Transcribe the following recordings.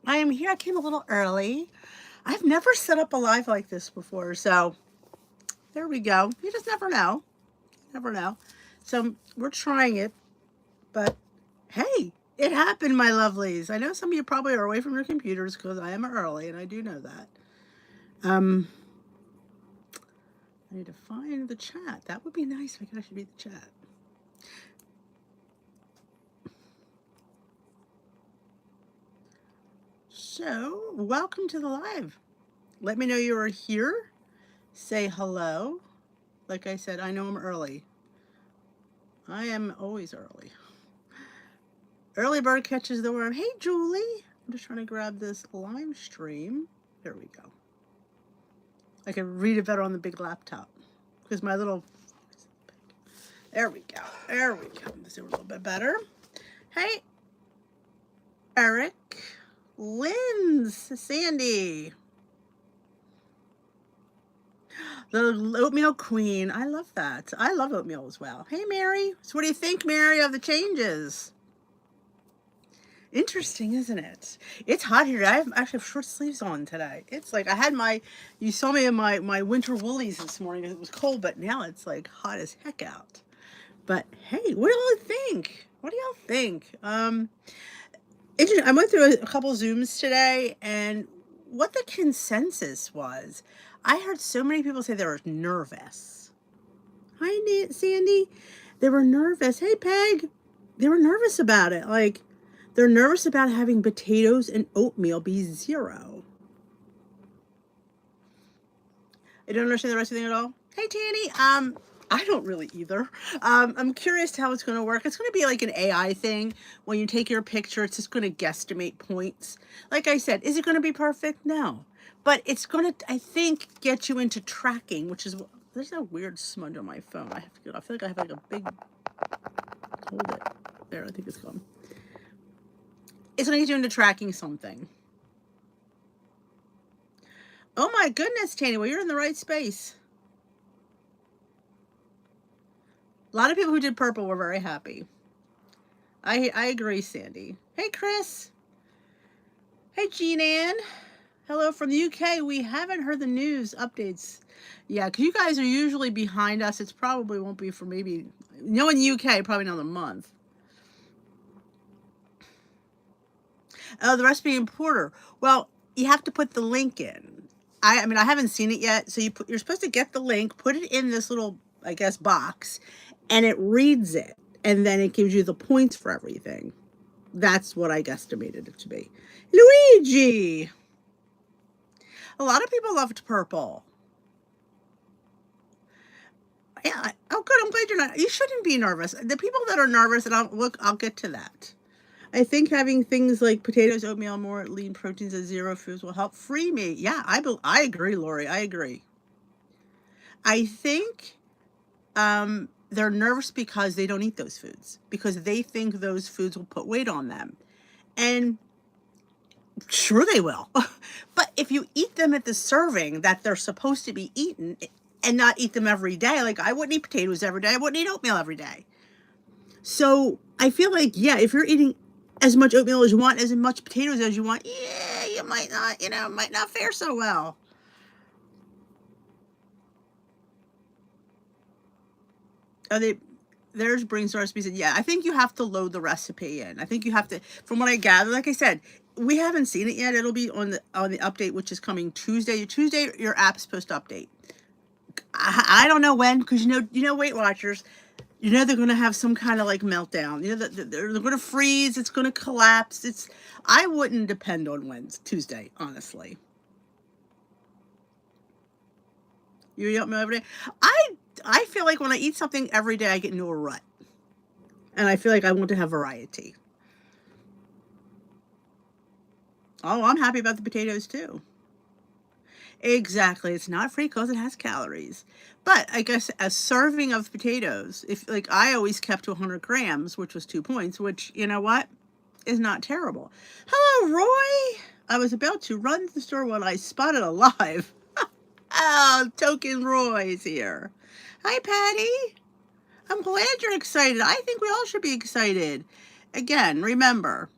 I am here. I came a little early. I've never set up a live like this before, so there we go. You just never know. Never know. So we're trying it, but hey, it happened, my lovelies. I know some of you probably are away from your computers because I am early, and I do know that. Um, I need to find the chat. That would be nice if I could actually read the chat. So, welcome to the live. Let me know you are here. Say hello. Like I said, I know I'm early. I am always early. Early bird catches the worm. Hey, Julie. I'm just trying to grab this live stream. There we go. I can read it better on the big laptop because my little. There we go. There we go. Let's do it a little bit better. Hey, Eric, Linz, Sandy, the oatmeal queen. I love that. I love oatmeal as well. Hey, Mary. So, what do you think, Mary, of the changes? Interesting, isn't it? It's hot here. I actually have short sleeves on today. It's like I had you saw me in my winter woolies this morning because it was cold, but now it's like hot as heck out. But hey, what do y'all think? What do y'all think? I went through a couple Zooms today, and what the consensus was, I heard so many people say they were nervous. Hi, Sandy. They were nervous. Hey, Peg. They were nervous about it. Like, they're nervous about having potatoes and oatmeal be zero. I don't understand the rest of the thing at all. Hey, Tanny. I don't really either. I'm curious how it's going to work. It's going to be like an AI thing. When you take your picture, it's just going to guesstimate points. Like I said, is it going to be perfect? No. But it's going to, I think, get you into tracking, which is, there's a weird smudge on my phone. I feel like I have like a big, hold it. There, I think it's gone. It's going to get you into tracking something. Oh my goodness, Tanny. Well, you're in the right space. A lot of people who did purple were very happy. I agree, Sandy. Hey, Chris. Hey, Jean Ann. Hello from the UK. We haven't heard the news updates. Yeah, because you guys are usually behind us. It's probably won't be for maybe, in the UK, probably another month. Oh, the recipe in Porter. Well, you have to put the link in. I mean, I haven't seen it yet. So you're supposed to get the link, put it in this little, I guess, box, and it reads it. And then it gives you the points for everything. That's what I guesstimated it to be. Luigi! A lot of people loved purple. Yeah. Oh, good. I'm glad you're not. You shouldn't be nervous. The people that are nervous, and I'll get to that. I think having things like potatoes, oatmeal, more lean proteins, and zero foods will help free me. Yeah, I agree, Lori. I agree. I think they're nervous because they don't eat those foods because they think those foods will put weight on them, and sure they will. But if you eat them at the serving that they're supposed to be eaten and not eat them every day, like I wouldn't eat potatoes every day, I wouldn't eat oatmeal every day. So I feel like, yeah, if you're eating as much oatmeal as you want, as much potatoes as you want, yeah, you might not, might not fare so well. Oh, there's brings recipes. Yeah, I think you have to load the recipe in. I think you have to, from what I gather, like I said, we haven't seen it yet. It'll be on the update, which is coming Tuesday. Tuesday, your app's supposed to update. I don't know when, because Weight Watchers, they're going to have some kind of like meltdown. They're going to freeze. It's going to collapse. I wouldn't depend on Tuesday, honestly. You eat oatmeal every day. I feel like when I eat something every day, I get into a rut, and I feel like I want to have variety. Oh, I'm happy about the potatoes too. Exactly. It's not free because it has calories. But I guess a serving of potatoes, if like I always kept to 100 grams, which was 2 points, which, you know what, is not terrible. Hello, Roy. I was about to run to the store when I spotted a live. Oh, token Roy is here. Hi, Patty. I'm glad you're excited. I think we all should be excited. Again, remember,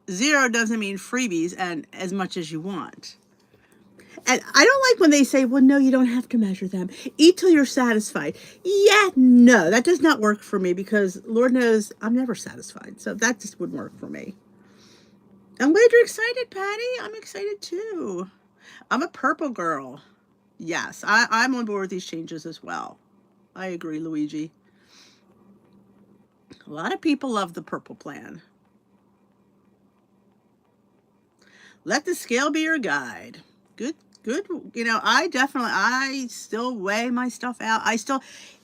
Zero doesn't mean freebies and as much as you want. And I don't like when they say, well, no, you don't have to measure them. Eat till you're satisfied. Yeah, no, that does not work for me because Lord knows I'm never satisfied. So that just wouldn't work for me. I'm glad you're excited, Patty. I'm excited too. I'm a purple girl. Yes, I'm on board with these changes as well. I agree, Luigi. A lot of people love the purple plan. Let the scale be your guide. Good, good. I still weigh my stuff out.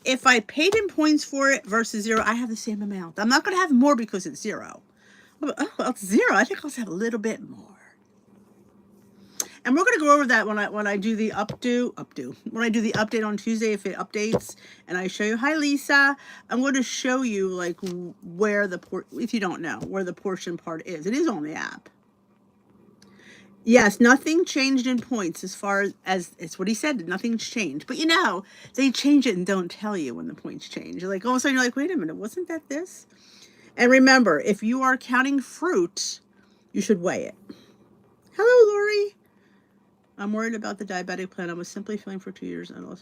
If I paid in points for it versus zero, I have the same amount. I'm not going to have more because it's zero. Oh, well, it's zero. I think I'll have a little bit more. And we're going to go over that when I do the when I do the update on Tuesday, if it updates and I show you. Hi, Lisa. I'm going to show you like where if you don't know where the portion part is. It is on the app. Yes, nothing changed in points as far as it's what he said. Nothing's changed. But they change it and don't tell you when the points change. Like all of a sudden you're like, wait a minute, wasn't that this? And remember, if you are counting fruit, you should weigh it. Hello, Lori. I'm worried about the diabetic plan. I was simply feeling for 2 years. The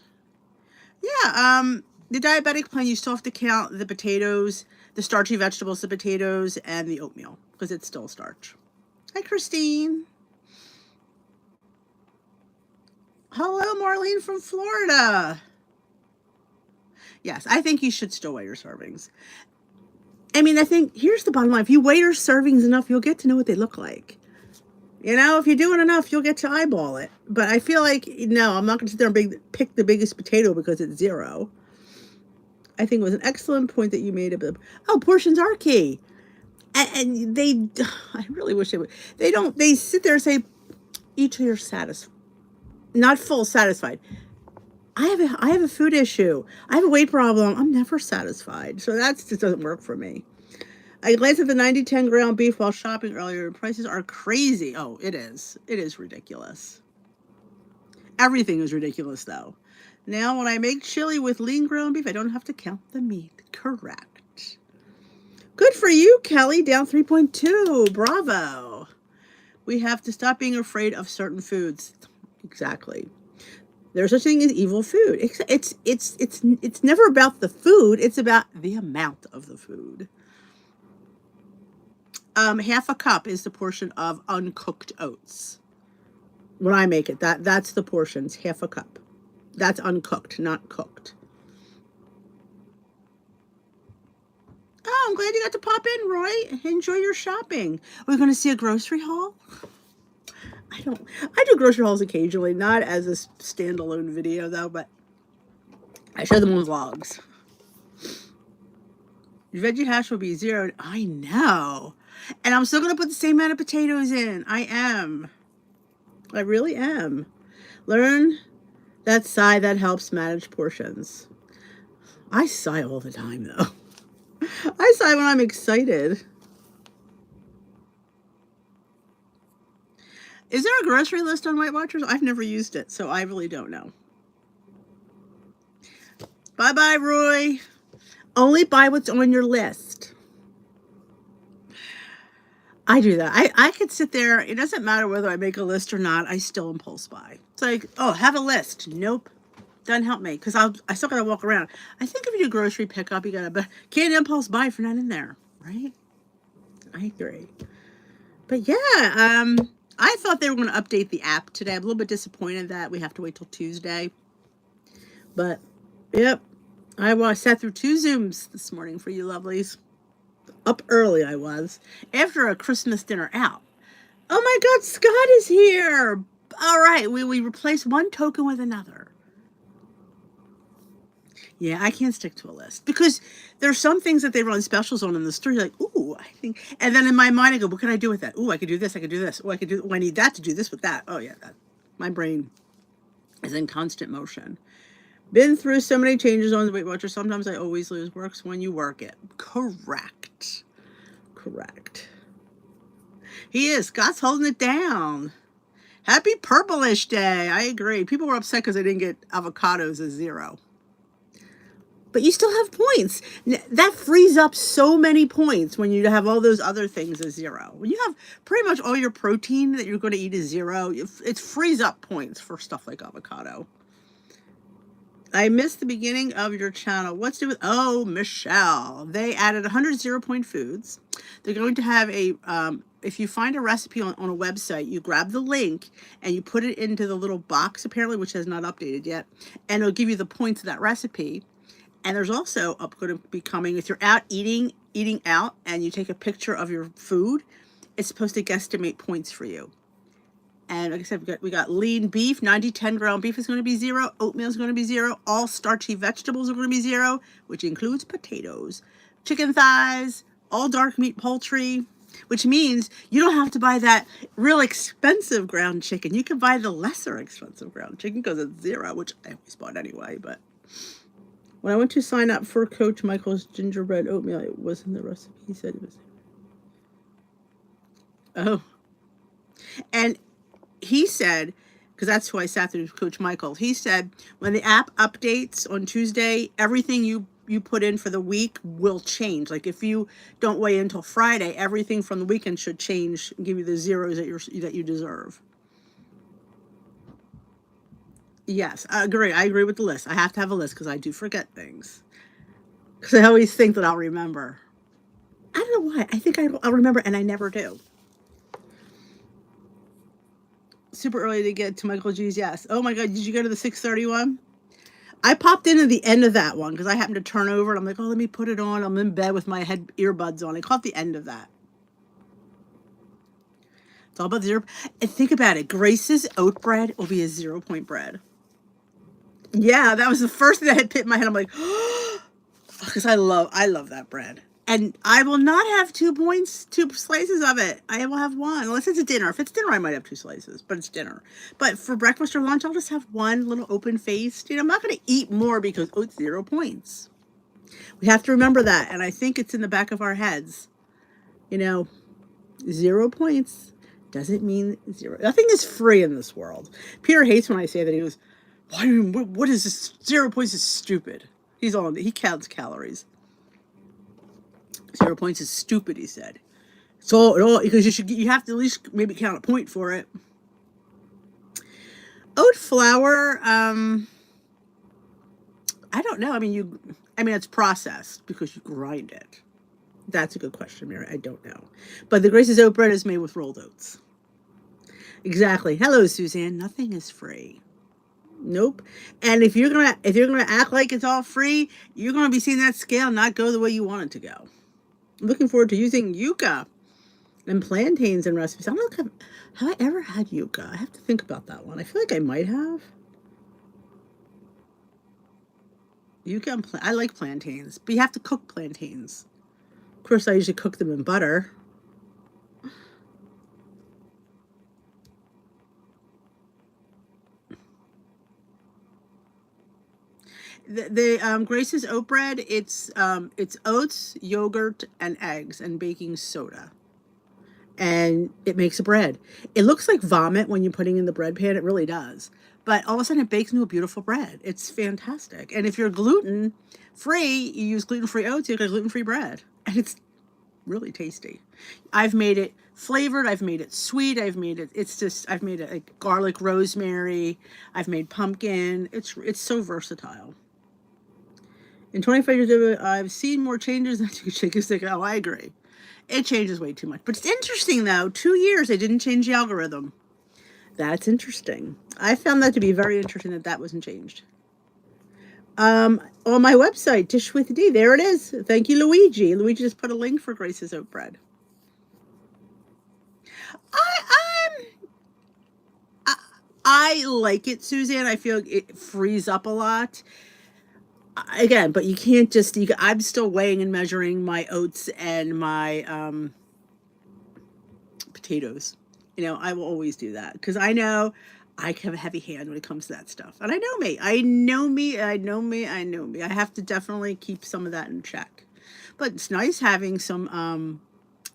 diabetic plan, you still have to count the potatoes, the starchy vegetables, the potatoes, and the oatmeal because it's still starch. Hi, Christine. Hello, Marlene from Florida. Yes, I think you should still weigh your servings. I mean, I think here's the bottom line. If you weigh your servings enough, you'll get to know what they look like. If you're doing enough, you'll get to eyeball it. But I feel like, no, I'm not going to sit there and pick the biggest potato because it's zero. I think it was an excellent point that you made about, portions are key. And I really wish they would. They sit there and say, eat till you're satisfied. Not full, satisfied. I have a food issue. I have a weight problem. I'm never satisfied. So that just doesn't work for me. I glanced at the 90-10 ground beef while shopping earlier. Prices are crazy. Oh, it is. It is ridiculous. Everything is ridiculous, though. Now, when I make chili with lean ground beef, I don't have to count the meat. Correct. Good for you, Kelly. Down 3.2. Bravo. We have to stop being afraid of certain foods. Exactly. There's such thing as evil food. It's never about the food. It's about the amount of the food. Half a cup is the portion of uncooked oats. When I make it, that's the portions, half a cup. That's uncooked, not cooked. Oh, I'm glad you got to pop in, Roy. Enjoy your shopping. Are we going to see a grocery haul? I do grocery hauls occasionally, not as a standalone video though, but I show them on vlogs. Veggie hash will be zero. I know. And I'm still going to put the same amount of potatoes in. I am. I really am. Learn that sigh that helps manage portions. I sigh all the time, though. I sigh when I'm excited. Is there a grocery list on Weight Watchers? I've never used it, so I really don't know. Bye-bye, Roy. Only buy what's on your list. I do that. I could sit there. It doesn't matter whether I make a list or not. I still impulse buy. It's like, oh, have a list. Nope. Doesn't help me because I still got to walk around. I think if you do grocery pickup, you got to, can't impulse buy if you're not in there, right? I agree. But yeah, I thought they were going to update the app today. I'm a little bit disappointed that we have to wait till Tuesday. But, yep. I sat through 2 Zooms this morning for you lovelies. Up early I was. After a Christmas dinner out. Oh my God, Scott is here. All right, we replace one token with another. Yeah, I can't stick to a list because there's some things that they run specials on in the store. You're like, ooh, I think. And then in my mind, I go, what can I do with that? Ooh, I could do this. I could do this. Oh, I could do. Oh, I need that to do this with that. Oh yeah, my brain is in constant motion. Been through so many changes on the Weight Watcher. Sometimes I always lose. Works when you work it. Correct. He is. Scott's holding it down. Happy Purplish Day. I agree. People were upset because I didn't get avocados as zero. but you still have points. That frees up so many points when you have all those other things as zero. When you have pretty much all your protein that you're going to eat is zero, it frees up points for stuff like avocado. I missed the beginning of your channel. What's to do with, oh, Michelle. They added 100 zero-point foods. They're going to have if you find a recipe on a website, you grab the link and you put it into the little box, apparently, which has not updated yet, and it'll give you the points of that recipe. And there's also going to be coming, if you're out eating out and you take a picture of your food, it's supposed to guesstimate points for you. And like I said, we got lean beef, 90-10 ground beef is going to be zero. Oatmeal is going to be zero. All starchy vegetables are going to be zero, which includes potatoes. Chicken thighs, all dark meat poultry, which means you don't have to buy that real expensive ground chicken. You can buy the lesser expensive ground chicken because it's zero, which I always bought anyway. But when I went to sign up for Coach Michael's gingerbread oatmeal, it wasn't the recipe. He said it was. Oh. And he said, because that's who I sat through, Coach Michael, he said when the app updates on Tuesday, everything you put in for the week will change. Like if you don't wait until Friday, everything from the weekend should change and give you the zeros that you deserve. Yes, I agree. I agree with the list. I have to have a list because I do forget things. Because I always think that I'll remember. I don't know why. I think I'll remember and I never do. Super early to get to Michael G's, yes. Oh my God, did you go to the 6:31? I popped into the end of that one because I happened to turn over and I'm like, oh, let me put it on. I'm in bed with my earbuds on. I caught the end of that. It's all about zero. And think about it. Grace's oat bread will be a 0-point bread. Yeah, that was the first thing that had hit my head. I'm like, because I love that bread. And I will not have 2 slices of it. I will have one, unless it's a dinner. If it's dinner, I might have 2 slices, but it's dinner. But for breakfast or lunch, I'll just have one little open-faced. I'm not going to eat more because, it's 0 points. We have to remember that, and I think it's in the back of our heads. 0 points doesn't mean zero. Nothing is free in this world. Peter hates when I say that. He goes, what is this? 0 points is stupid. He counts calories. 0 points is stupid, he said. So because you have to at least maybe count a point for it. Oat flour, I don't know. I mean it's processed because you grind it. That's a good question, Mary. I don't know. But the Grace's oat bread is made with rolled oats. Exactly. Hello, Suzanne. Nothing is free. Nope. And if you're gonna act like it's all free, you're gonna be seeing that scale not go the way you want it to go. I'm looking forward to using yucca and plantains in recipes. I don't know have I ever had yucca. I have to think about that one. I feel like I might have. Yucca and I like plantains, but you have to cook plantains. Of course, I usually cook them in butter. The Grace's oat bread, it's oats, yogurt, and eggs, and baking soda. And it makes a bread. It looks like vomit when you're putting in the bread pan. It really does. But all of a sudden, it bakes into a beautiful bread. It's fantastic. And if you're gluten-free, you use gluten-free oats, you get gluten-free bread. And it's really tasty. I've made it flavored. I've made it sweet. I've made it like garlic, rosemary. I've made pumpkin. It's so versatile. In 25 years, I've seen more changes than two chicken stick. Oh, I agree. It changes way too much. But it's interesting, though. 2 years, they didn't change the algorithm. That's interesting. I found that to be very interesting that wasn't changed. On my website, Dish with D, there it is. Thank you, Luigi. Luigi just put a link for Grace's oat bread. I like it, Suzanne. I feel it frees up a lot. Again, but you can't just, I'm still weighing and measuring my oats and my potatoes. I will always do that because I know I have a heavy hand when it comes to that stuff. And I know me. I have to definitely keep some of that in check. But it's nice having some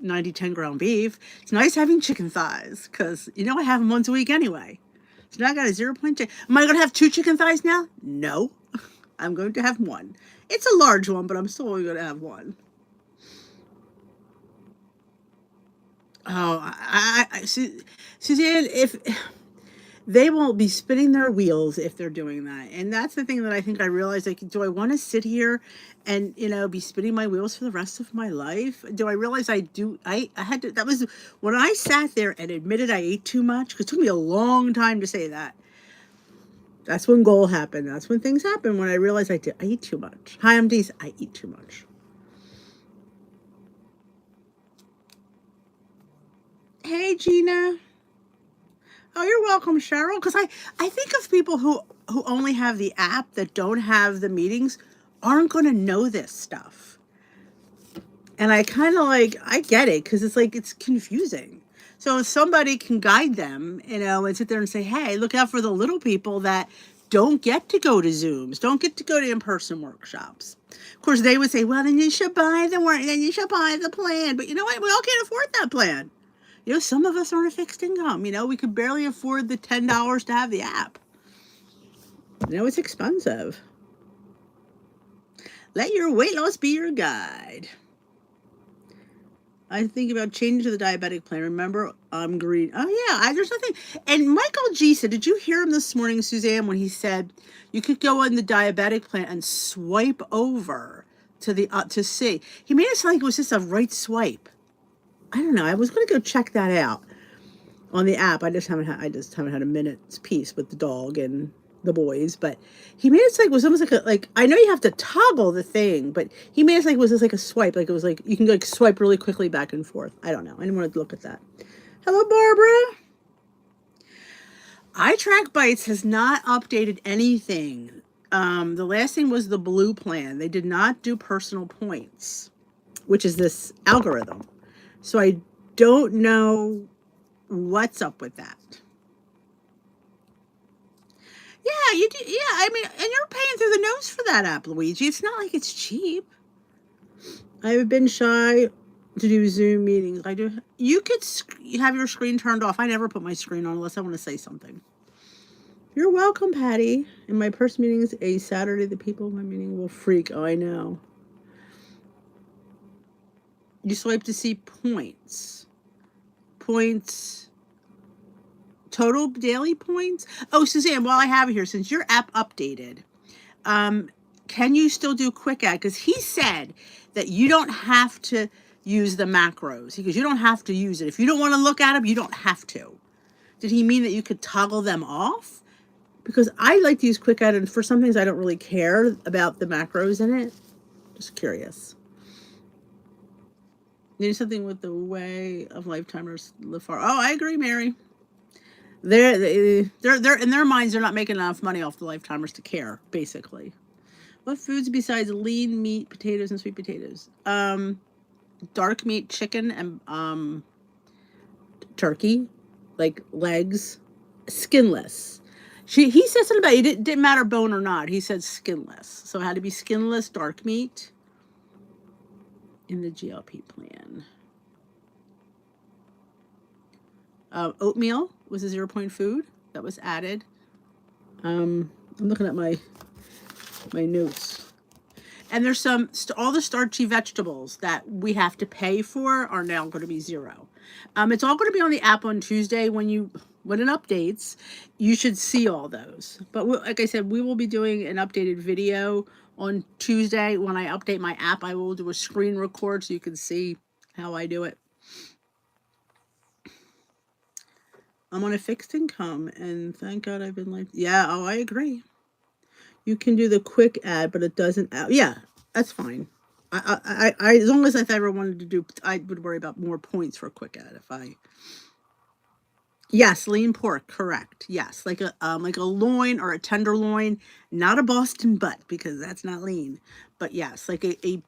90-10 ground beef. It's nice having chicken thighs because, I have them once a week anyway. So now I got a 0 point. Am I going to have 2 chicken thighs now? No. I'm going to have one. It's a large one, but I'm still only going to have one. Oh, Suzanne, if they won't be spinning their wheels if they're doing that. And that's the thing that I think I realized, like, do I want to sit here and, be spinning my wheels for the rest of my life? Do I realize I do? I had to, that was when I sat there and admitted I ate too much, because it took me a long time to say that. That's when goal happened. That's when things happen, when I realized I eat too much. Hi, I'm Dees. I eat too much. Hey, Gina. Oh, you're welcome, Cheryl. Because I think of people who only have the app, that don't have the meetings, aren't going to know this stuff. And I kind of like, I get it, because it's like, it's confusing. So if somebody can guide them, and sit there and say, hey, look out for the little people that don't get to go to Zooms, don't get to go to in-person workshops. Of course, they would say, well, then you should buy the work, then you should buy the plan. But you know what? We all can't afford that plan. Some of us are on a fixed income. We could barely afford the $10 to have the app. It's expensive. Let your weight loss be your guide. I think about changing to the diabetic plan. Remember, I'm green. Oh, yeah, there's nothing. And Michael G said, did you hear him this morning, Suzanne, when he said you could go on the diabetic plan and swipe over to see? He made it sound like it was just a right swipe. I don't know. I was going to go check that out on the app. I just haven't had a minute's peace with the dog and the boys, but he made it like it was almost like I know you have to toggle the thing, but he made it like it was just like a swipe, like it was like you can like swipe really quickly back and forth. I don't know. I didn't want to look at that. Hello, Barbara. iTrack Bites has not updated anything. The last thing was the blue plan. They did not do personal points, which is this algorithm. So I don't know what's up with that. Yeah, you do. Yeah, I mean, and you're paying through the nose for that app, Luigi. It's not like it's cheap. I've been shy to do Zoom meetings. I do. You could have your screen turned off. I never put my screen on unless I want to say something. You're welcome, Patty. In my first meetings, a Saturday, the people in my meeting will freak. Oh, I know. You swipe to see points. Total daily points. Oh, Suzanne, while I have you here, since your app updated, can you still do quick add? Because he said that you don't have to use the macros. Because you don't have to use it. If you don't want to look at them, you don't have to. Did he mean that you could toggle them off? Because I like to use quick add, and for some things I don't really care about the macros in it. Just curious. Need something with the way of lifetimers live far. Oh, I agree, Mary. They're in their minds, they're not making enough money off the lifetimers to care, basically. What foods besides lean meat, potatoes, and sweet potatoes? Dark meat, chicken, and turkey, like legs, skinless. He said something about it didn't matter bone or not. He said skinless, so it had to be skinless dark meat in the GLP plan. Oatmeal was a 0-point food that was added. I'm looking at my notes. And there's all the starchy vegetables that we have to pay for are now going to be 0. It's all going to be on the app on Tuesday when it updates. You should see all those. But like I said, we will be doing an updated video on Tuesday. When I update my app, I will do a screen record so you can see how I do it. I'm on a fixed income, and thank God I've been like, yeah, oh, I agree. You can do the quick add, but it doesn't. Yeah, that's fine. I as long as I've ever wanted to do, I would worry about more points for quick add Yes, lean pork, correct. Yes, like a loin or a tenderloin, not a Boston butt because that's not lean. But yes, like a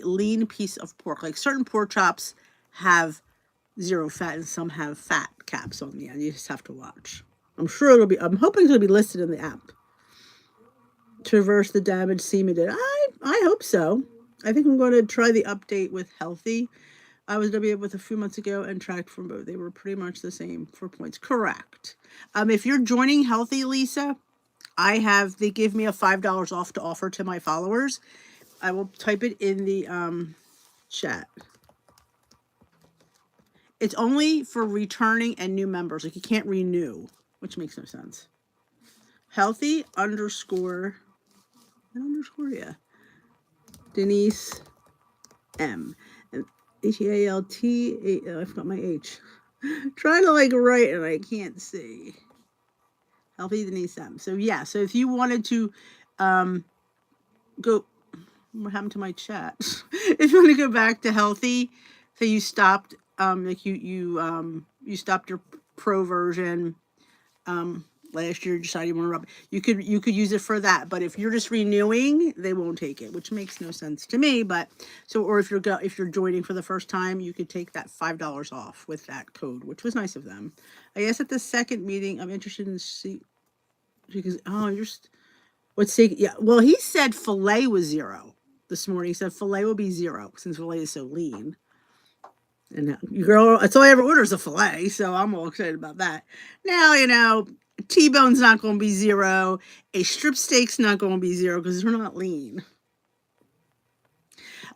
lean piece of pork. Like certain pork chops have 0 fat and some have fat caps on the end. You just have to watch. I'm hoping it'll be listed in the app. To reverse the damage Seema did. I hope so. I think I'm going to try the update with Healthy. I was WA with a few months ago and tracked from both. They were pretty much the same for points. Correct. If you're joining Healthy, Lisa, They give me a $5 off to offer to my followers. I will type it in the chat. It's only for returning and new members. Like you can't renew, which makes no sense. Healthy underscore, yeah. Denise M. H-E-A-L-T. I forgot my H. Trying to like write and I can't see. Healthy Denise M. So yeah, so if you wanted to go, what happened to my chat? If you want to go back to healthy, so you stopped like you stopped your pro version last year, decided you want to rub, you could use it for that. But if you're just renewing, they won't take it, which makes no sense to me. But so, or if you're joining for the first time, you could take that $5 off with that code, which was nice of them. I guess at the second meeting, I'm interested in see because what's taking, yeah. Well, he said filet was 0 this morning. He said filet will be 0 since filet is so lean. And girl, that's all I ever order is a filet, so I'm all excited about that. Now, T-bone's not going to be 0. A strip steak's not going to be 0 because they're not lean.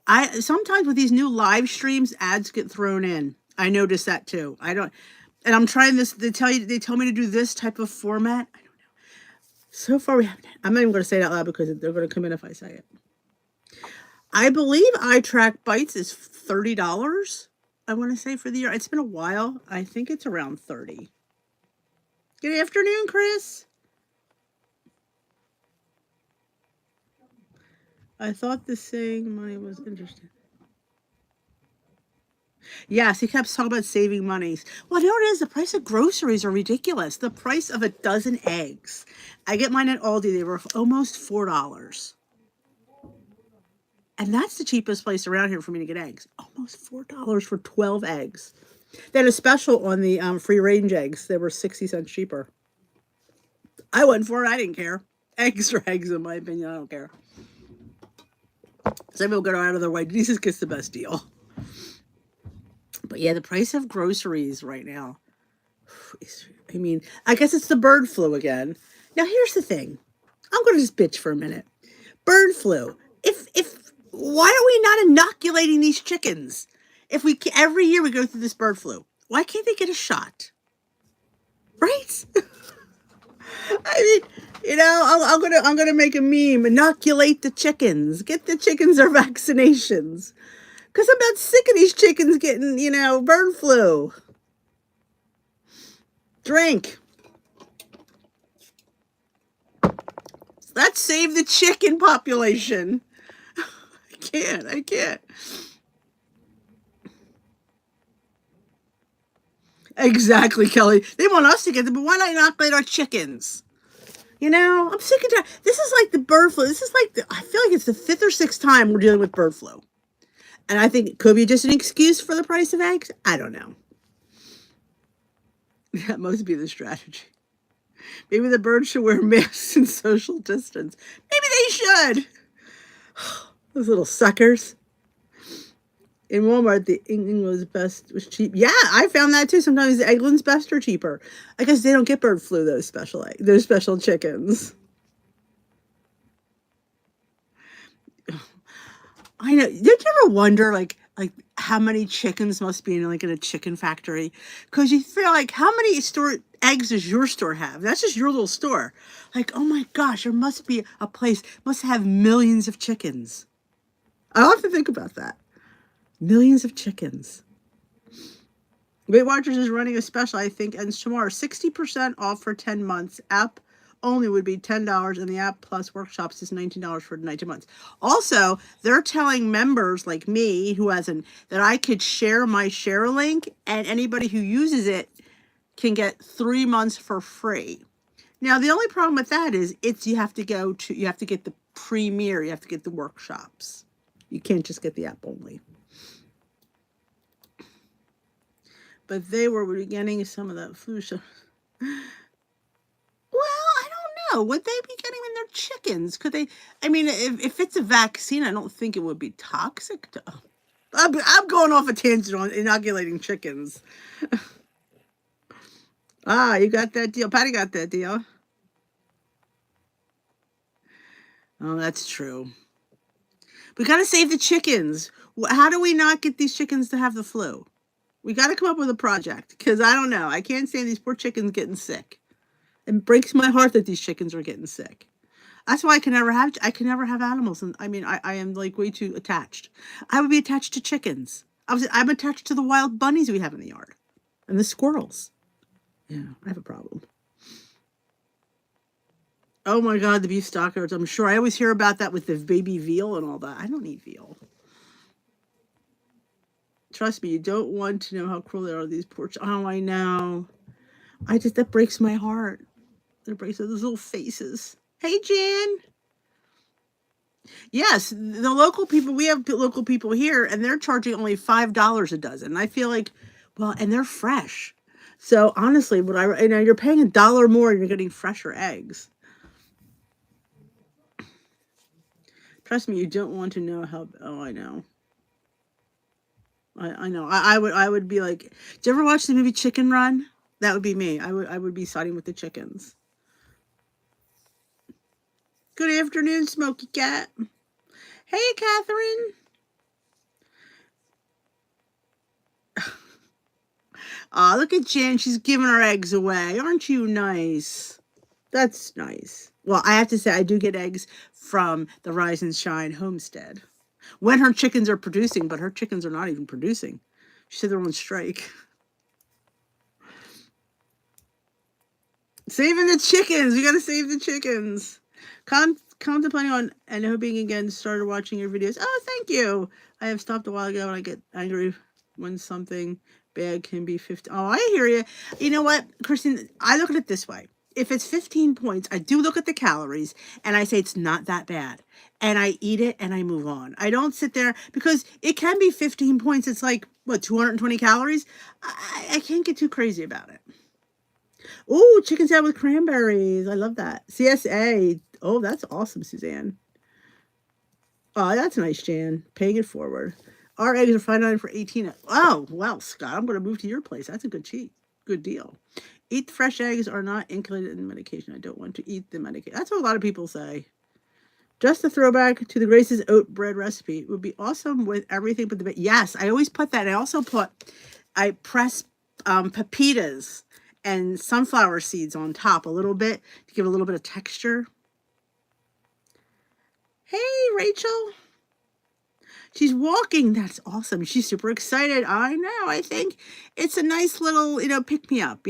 I sometimes with these new live streams, ads get thrown in. I notice that too. And I'm trying this. They tell me to do this type of format. I don't know. So far, we haven't. I'm not even going to say it out loud because they're going to come in if I say it. I believe iTrack Bites is $30. I want to say for the year. It's been a while. I think it's around 30. Good afternoon, Chris. I thought the saying money was interesting. Yes, he kept talking about saving money. Well, you know what it is? The price of groceries are ridiculous. The price of a dozen eggs. I get mine at Aldi. They were almost $4. And that's the cheapest place around here for me to get eggs. Almost $4 for 12 eggs. They had a special on the free range eggs. They were 60 cents cheaper. I went for it. I didn't care. Eggs are eggs, in my opinion. I don't care. Some people go out of their way. Jesus gets the best deal. But yeah, the price of groceries right now. I mean, I guess it's the bird flu again. Now, here's the thing. I'm going to just bitch for a minute. Bird flu. Why are we not inoculating these chickens? Every year we go through this bird flu. Why can't they get a shot? Right? I mean, I'm gonna make a meme. Inoculate the chickens. Get the chickens their vaccinations. Because I'm about sick of these chickens getting, bird flu. Drink. Let's save the chicken population. I can't. Exactly, Kelly. They want us to get them, but why not inoculate our chickens? I'm sick of that. This is like the bird flu. This is like I feel like it's the 5th or 6th time we're dealing with bird flu. And I think it could be just an excuse for the price of eggs. I don't know. That must be the strategy. Maybe the birds should wear masks and social distance. Maybe they should. Those little suckers. In Walmart, the England's Best was cheap. Yeah, I found that too. Sometimes the England's Best are cheaper. I guess they don't get bird flu, those special chickens. I know. Did you ever wonder, like how many chickens must be in a chicken factory? Because you feel like, how many eggs does your store have? That's just your little store. Like, oh my gosh, there must be a place must have millions of chickens. I often think about that. Millions of chickens. Weight Watchers is running a special, I think, ends tomorrow. 60% off for 10 months. App only would be $10, and the app plus workshops is $19 for 19 months. Also, they're telling members like me that I could share my share link, and anybody who uses it can get 3 months for free. Now, the only problem with that is you have to get the premier, you have to get the workshops. You can't just get the app only. But they were getting some of that flu shot. Well, I don't know. Would they be getting in their chickens? Could they? I mean, if it's a vaccine, I don't think it would be toxic. I'm going off a tangent on inoculating chickens. You got that deal. Patty got that deal. Oh, that's true. We got to save the chickens. How do we not get these chickens to have the flu? We got to come up with a project because I don't know. I can't stand these poor chickens getting sick. It breaks my heart that these chickens are getting sick. That's why I can never have animals. And I mean, I am like way too attached. I would be attached to chickens. I'm attached to the wild bunnies we have in the yard and the squirrels. Yeah, I have a problem. Oh my God, the beef stockers. I'm sure I always hear about that with the baby veal and all that. I don't eat veal. Trust me, you don't want to know how cruel they are, these poor. Oh, I know. That breaks my heart. It breaks those little faces. Hey, Jan. Yes, the local people, we have local people here, and they're charging only $5 a dozen. And I feel like, well, and they're fresh. So honestly, you're paying $1 more and you're getting fresher eggs. Trust me, you don't want to know how. Oh, I know. I know. I would be like, do you ever watch the movie Chicken Run? That would be me. I would be siding with the chickens. Good afternoon, Smoky Cat. Hey, Catherine. Aw, look at Jan. She's giving her eggs away. Aren't you nice? That's nice. Well, I have to say, I do get eggs from the Rise and Shine homestead when her chickens are producing, but her chickens are not even producing. She said they're on strike. Saving the chickens. We got to save the chickens. Contemplating on and hoping again, started watching your videos. Oh, thank you. I have stopped a while ago and I get angry when something bad can be 50. Oh, I hear you. You know what, Kristen? I look at it this way. If it's 15 points, I do look at the calories and I say it's not that bad. And I eat it and I move on. I don't sit there because it can be 15 points. It's like, what, 220 calories? I can't get too crazy about it. Oh, chicken salad with cranberries. I love that. CSA. Oh, that's awesome, Suzanne. Oh, that's nice, Jan. Paying it forward. Our eggs are $5.99 for 18. Oh, well, Scott, I'm going to move to your place. That's a good deal. Eat fresh eggs are not included in the medication. I don't want to eat the medication. That's what a lot of people say. Just a throwback to the Grace's oat bread recipe. It would be awesome with everything but the bit. Yes, I always put that. I press pepitas and sunflower seeds on top a little bit to give a little bit of texture. Hey, Rachel. She's walking. That's awesome. She's super excited. I know. I think it's a nice little, pick me up,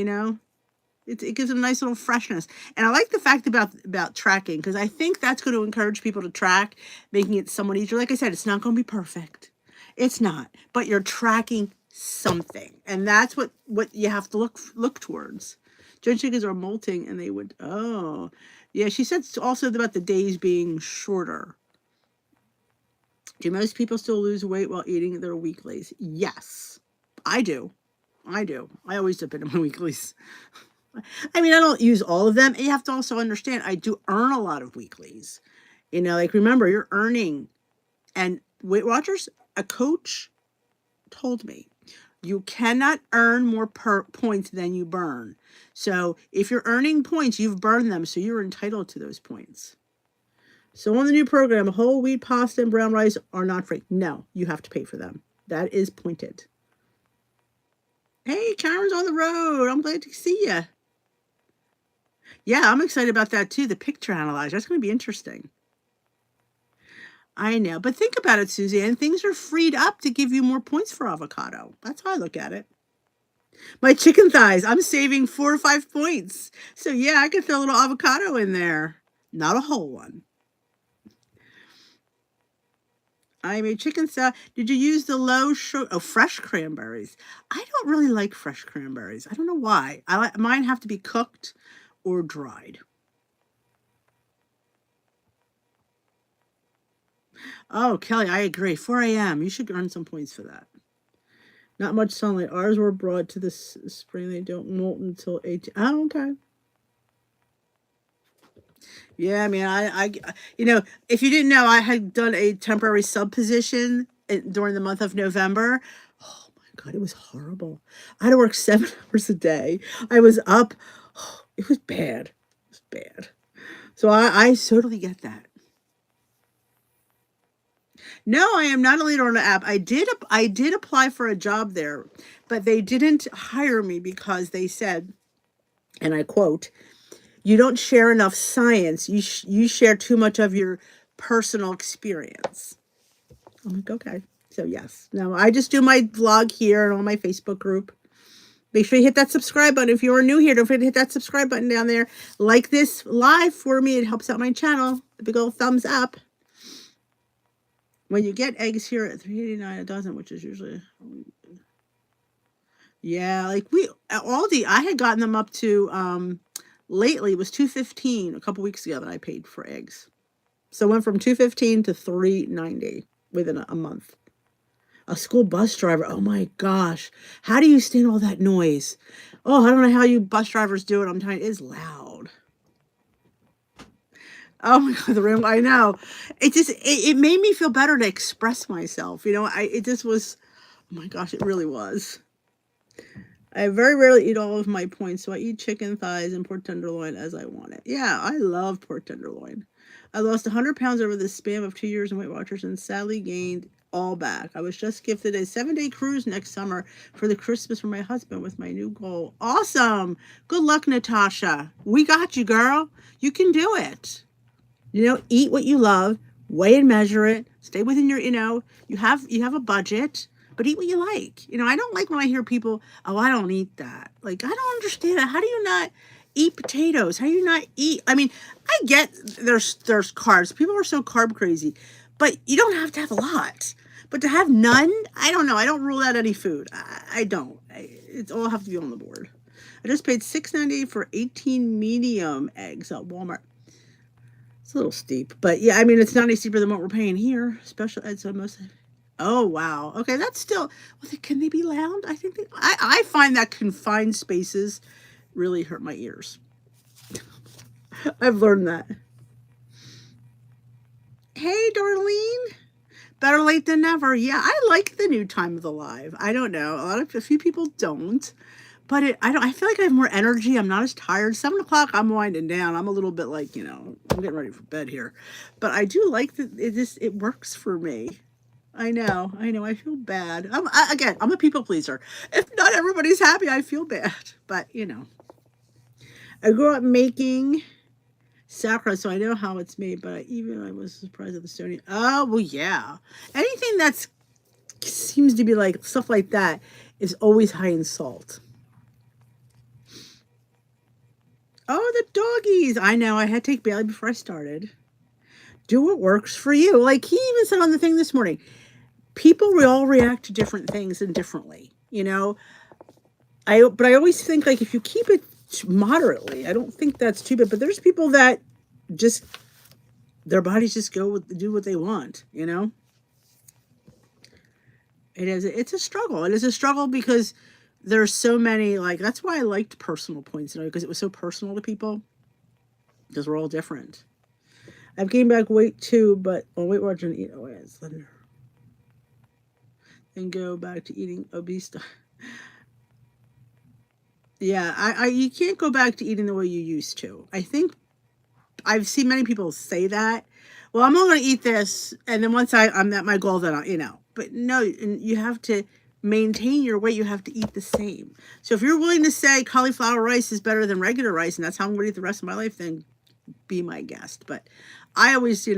it gives them a nice little freshness. And I like the fact about tracking because I think that's going to encourage people to track, making it somewhat easier. Like I said, it's not going to be perfect. It's not, but you're tracking something, and that's what you have to look towards. Judge chickens are molting, and they would. Oh, yeah. She said also about the days being shorter. Do most people still lose weight while eating their weeklies? Yes, I do. I always dip into my weeklies. I mean, I don't use all of them. You have to also understand, I do earn a lot of weeklies. Like remember, you're earning. And Weight Watchers, a coach told me, you cannot earn more points than you burn. So if you're earning points, you've burned them, so you're entitled to those points. So on the new program, whole wheat pasta and brown rice are not free. No, you have to pay for them. That is pointed. Hey, Karen's on the road. I'm glad to see you. Yeah, I'm excited about that too. The picture analyzer. That's going to be interesting. I know. But think about it, Suzanne. Things are freed up to give you more points for avocado. That's how I look at it. My chicken thighs. I'm saving 4 or 5 points. So yeah, I could throw a little avocado in there. Not a whole one. I made chicken salad. Did you use the low sugar? Oh, fresh cranberries. I don't really like fresh cranberries. I don't know why. Mine have to be cooked or dried. Oh, Kelly, I agree. 4 a.m. You should earn some points for that. Not much sunlight. Ours were brought to this spring. They don't molt until 18. Oh, okay. Yeah, I mean, if you didn't know, I had done a temporary sub position during the month of November. Oh my God, it was horrible. I had to work 7 hours a day. I was up. Oh, it was bad. It was bad. So I totally get that. No, I am not a leader on the app. I did apply for a job there, but they didn't hire me because they said, and I quote, "You don't share enough science. You share too much of your personal experience." I'm like, okay. So yes. No, I just do my vlog here and on my Facebook group. Make sure you hit that subscribe button. If you are new here, don't forget to hit that subscribe button down there. Like this live for me. It helps out my channel. The big old thumbs up. When you get eggs here at $3.89 a dozen, which is usually, yeah, like we at Aldi, I had gotten them up to lately it was $2.15 a couple weeks ago that I paid for eggs. So it went from $2.15 to $3.90 within a month. A school bus driver, oh my gosh, how do you stand all that noise? Oh, I don't know how you bus drivers do it. I'm telling you, it is loud. Oh my god, the room. I know. It made me feel better to express myself. You know, it just was. Oh my gosh, it really was. I very rarely eat all of my points, so I eat chicken thighs and pork tenderloin as I want it. Yeah, I love pork tenderloin. I lost 100 pounds over the span of 2 years in Weight Watchers and sadly gained all back. I was just gifted a 7-day cruise next summer for the Christmas for my husband with my new goal. Awesome. Good luck, Natasha. We got you, girl. You can do it. You know, eat what you love, weigh and measure it, stay within your, you have a budget, but eat what you like. You know, I don't like when I hear people, oh, I don't eat that. Like, I don't understand that. How do you not eat potatoes? How do you not eat? I mean, I get there's carbs. People are so carb crazy, but you don't have to have a lot. But to have none, I don't know. I don't rule out any food. I don't. It's all have to be on the board. I just paid $6.98 for 18 medium eggs at Walmart. It's a little steep, but yeah, I mean, it's not any steeper than what we're paying here. Special ed, so most. Oh wow, okay, that's still. Well, can they be loud? I think I find that confined spaces really hurt my ears. I've learned that. Hey, Darlene. Better late than never. Yeah, I like the new time of the live. I don't know. A few people don't. But I feel like I have more energy. I'm not as tired. 7 o'clock, I'm winding down. I'm a little bit like, I'm getting ready for bed here. But I do like that it works for me. I know. I feel bad. I'm a people pleaser. If not everybody's happy, I feel bad. But, I grew up making sauerkraut, so I know how it's made. But I was surprised at the Stony. Oh, well, yeah. Anything that seems to be like stuff like that is always high in salt. Oh, the doggies. I know. I had to take Bailey before I started. Do what works for you. Like he even said on the thing this morning, people will all react to different things and differently, but I always think like if you keep it moderately, I don't think that's too bad. But there's people that just their bodies just do what they want, It's a struggle. It is a struggle because there's so many, like, that's why I liked personal points, because it was so personal to people, because we're all different. I've gained back weight too, but Weight Watchers and eat away it's slender. And go back to eating obese stuff. Yeah, you can't go back to eating the way you used to. I think I've seen many people say that. Well, I'm only going to eat this, and then once I'm at my goal, then But no, you have to maintain your weight. You have to eat the same. So if you're willing to say cauliflower rice is better than regular rice, and that's how I'm going to eat the rest of my life, then be my guest. But I always say,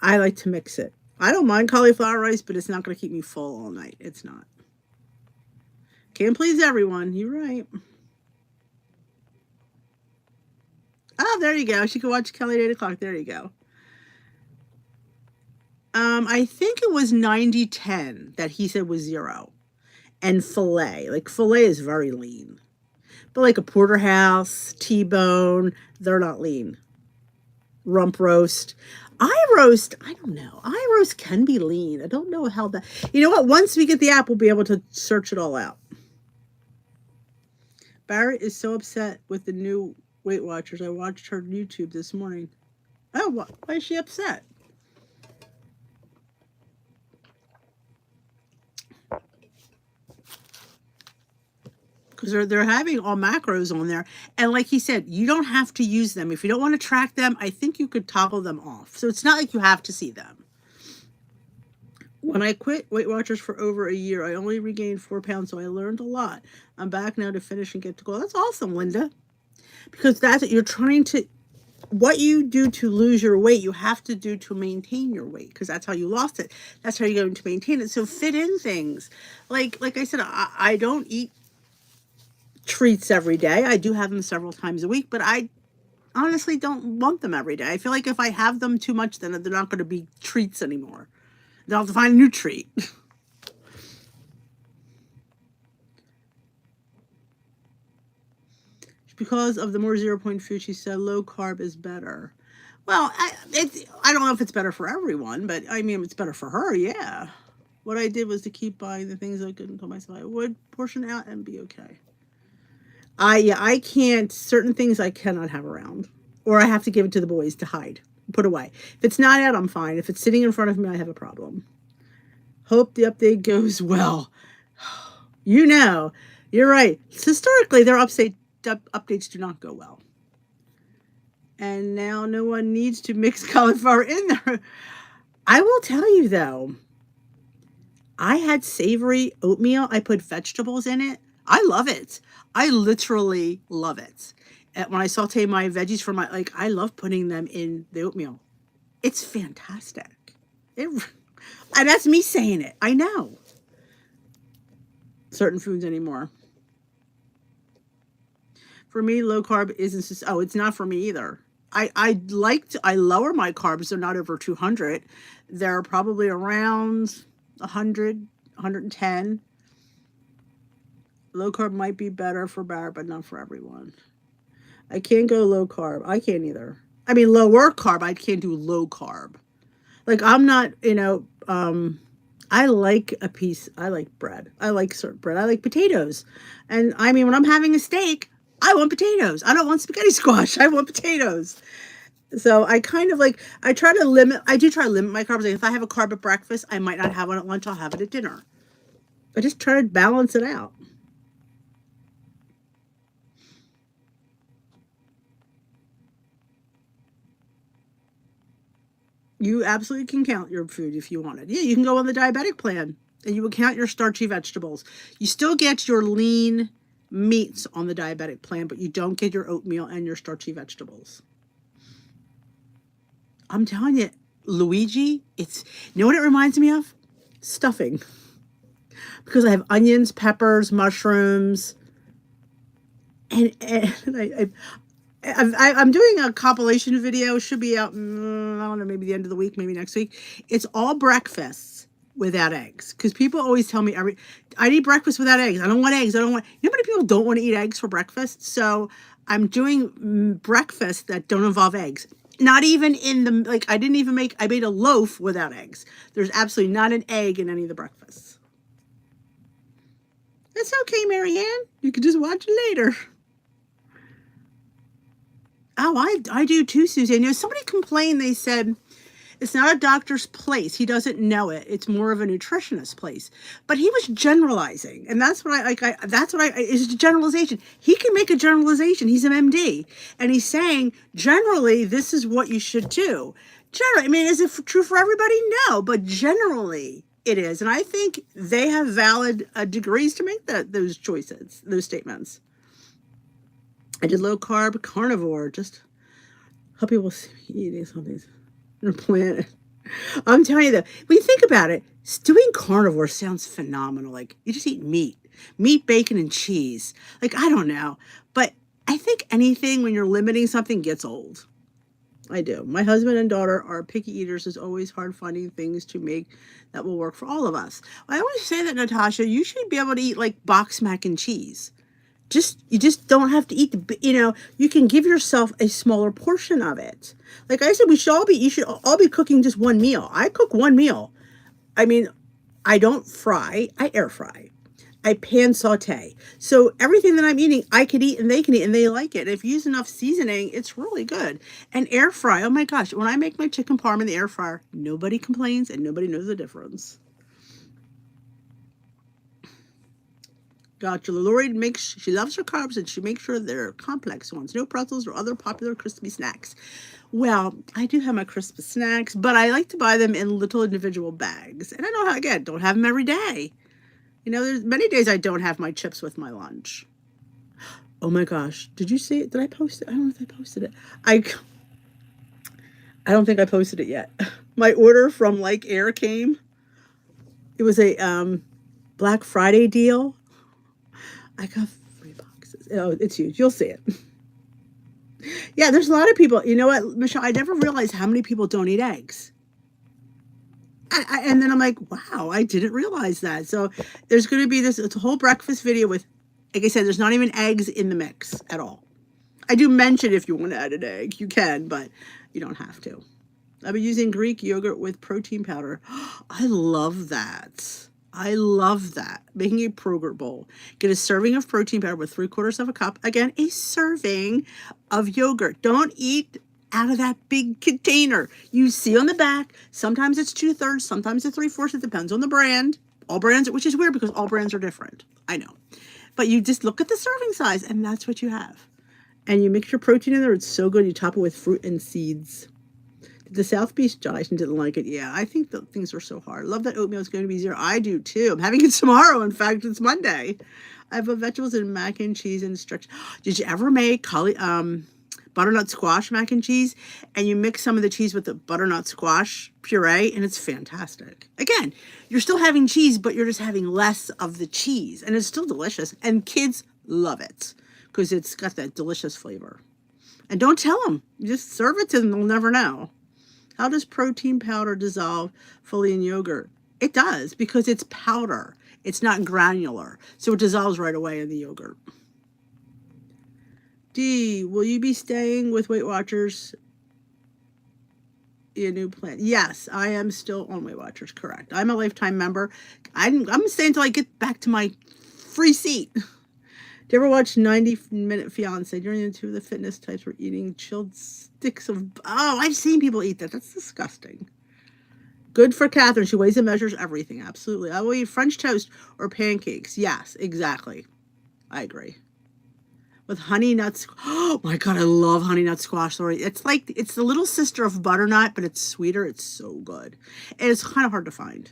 I like to mix it. I don't mind cauliflower rice, but it's not going to keep me full all night. It's not. Can't please everyone. You're right. Oh, there you go. She could watch Kelly at 8 o'clock. There you go. I think it was 90-10 that he said was 0. And filet. Like, filet is very lean. But like a porterhouse, T-bone, they're not lean. Rump roast. Eye roast, I don't know. Eye roast can be lean. I don't know how that... You know what? Once we get the app, we'll be able to search it all out. Barrett is so upset with the new Weight Watchers. I watched her YouTube this morning. Oh, why is she upset? because they're having all macros on there. And like he said, you don't have to use them. If you don't want to track them, I think you could toggle them off. So it's not like you have to see them. When I quit Weight Watchers for over a year, I only regained 4 pounds, so I learned a lot. I'm back now to finish and get to goal. That's awesome, Linda. Because that's what you're trying to, what you do to lose your weight, you have to do to maintain your weight, because that's how you lost it. That's how you're going to maintain it. So fit in things. Like I said, I don't eat treats every day. I do have them several times a week, but I honestly don't want them every day. I feel like if I have them too much, then they're not going to be treats anymore. Then I'll have to find a new treat. Because of the more 0 point food, she said low carb is better. Well, I don't know if it's better for everyone, but I mean, it's better for her, yeah. What I did was to keep buying the things I couldn't tell myself I would, portion out, and be okay. I can't, certain things I cannot have around. Or I have to give it to the boys to hide, put away. If it's not out, I'm fine. If it's sitting in front of me, I have a problem. Hope the update goes well. You know, you're right. Historically, their updates do not go well. And now no one needs to mix cauliflower in there. I will tell you though, I had savory oatmeal. I put vegetables in it. I love it. I literally love it. And when I saute my veggies for my, like, I love putting them in the oatmeal. It's fantastic. And that's me saying it. I know. Certain foods anymore. For me, low carb isn't, oh, it's not for me either. I lower my carbs. They're not over 200. They're probably around 100, 110. Low carb might be better for Barrett, but not for everyone. I can't go low carb. I can't either. I mean, lower carb. I can't do low carb. Like, I'm not, I like a piece. I like bread. I like certain bread. I like potatoes. And I mean, when I'm having a steak, I want potatoes. I don't want spaghetti squash. I want potatoes. So I kind of like, I do try to limit my carbs. Like if I have a carb at breakfast, I might not have one at lunch. I'll have it at dinner. I just try to balance it out. You absolutely can count your food if you wanted. Yeah, you can go on the diabetic plan and you would count your starchy vegetables. You still get your lean meats on the diabetic plan, but you don't get your oatmeal and your starchy vegetables. I'm telling you, Luigi, you know what it reminds me of? Stuffing. Because I have onions, peppers, mushrooms, and I'm doing a compilation video. Should be out, I don't know, maybe the end of the week, maybe next week. It's all breakfasts without eggs. Because people always tell me, I need breakfast without eggs. I don't want eggs. You know how many people don't want to eat eggs for breakfast? So I'm doing breakfasts that don't involve eggs. Not even in the, like, I made a loaf without eggs. There's absolutely not an egg in any of the breakfasts. That's okay, Marianne. You can just watch it later. Oh, I do too, Suzanne. Somebody complained, they said, it's not a doctor's place. He doesn't know it. It's more of a nutritionist place. But he was generalizing. And that's what it's a generalization. He can make a generalization. He's an MD. And he's saying, generally, this is what you should do. Generally, I mean, is it true for everybody? No. But generally, it is. And I think they have valid degrees to make those choices, those statements. I did low carb carnivore. Just help people eating something. Planet. I'm telling you though, when you think about it, doing carnivore sounds phenomenal. Like you just eat meat, bacon, and cheese. Like I don't know, but I think anything when you're limiting something gets old. I do. My husband and daughter are picky eaters. It's always hard finding things to make that will work for all of us. I always say that, Natasha, you should be able to eat like box mac and cheese. You just don't have to eat you can give yourself a smaller portion of it. Like I said, you should all be cooking just one meal. I cook one meal. I mean, I don't fry, I air fry. I pan saute. So everything that I'm eating, I could eat and they can eat and they like it. If you use enough seasoning, it's really good. And air fry, oh my gosh, when I make my chicken parm in the air fryer, nobody complains and nobody knows the difference. Gotcha. Lori makes, she loves her carbs and she makes sure they're complex ones. No pretzels or other popular crispy snacks. Well, I do have my crispy snacks, but I like to buy them in little individual bags. And I don't, again, don't have them every day. You know, there's many days I don't have my chips with my lunch. Oh my gosh. Did you see it? Did I post it? I don't know if I posted it. I, I don't think I posted it yet. My order from Like Air came. It was a Black Friday deal. I got 3 boxes. Oh, it's huge. You'll see it. Yeah, there's a lot of people. You know what, Michelle? I never realized how many people don't eat eggs. And then I'm like, wow, I didn't realize that. So there's going to be this, it's a whole breakfast video with, like I said, there's not even eggs in the mix at all. I do mention if you want to add an egg, you can, but you don't have to. I've been using Greek yogurt with protein powder. I love that. I love that. Making a yogurt bowl. Get a serving of protein powder with 3/4 of a cup. Again, a serving of yogurt. Don't eat out of that big container. You see on the back, sometimes it's 2/3, sometimes it's 3/4. It depends on the brand. All brands, which is weird because all brands are different. I know. But you just look at the serving size and that's what you have. And you mix your protein in there. It's so good. You top it with fruit and seeds. The South Beach Jonathan didn't like it. Yeah, I think that things are so hard. Love that oatmeal is going to be easier. I do too. I'm having it tomorrow. In fact, it's Monday. I have vegetables and mac and cheese and stretch. Did you ever make butternut squash mac and cheese? And you mix some of the cheese with the butternut squash puree, and it's fantastic. Again, you're still having cheese, but you're just having less of the cheese, and it's still delicious. And kids love it because it's got that delicious flavor. And don't tell them. You just serve it to them. They'll never know. How does protein powder dissolve fully in yogurt? It does because it's powder. It's not granular. So it dissolves right away in the yogurt. D, will you be staying with Weight Watchers in a new plan? Yes, I am still on Weight Watchers, correct. I'm a lifetime member. I'm staying until I get back to my free seat. Do you ever watch 90-Minute Fiance? During the two of the fitness types were eating chilled sticks of... Oh, I've seen people eat that. That's disgusting. Good for Catherine. She weighs and measures everything. Absolutely. I will eat French toast or pancakes. Yes, exactly. I agree. With honey nuts. Oh my God, I love honey nut squash, Lori. It's like, it's the little sister of butternut, but it's sweeter. It's so good. And it's kind of hard to find.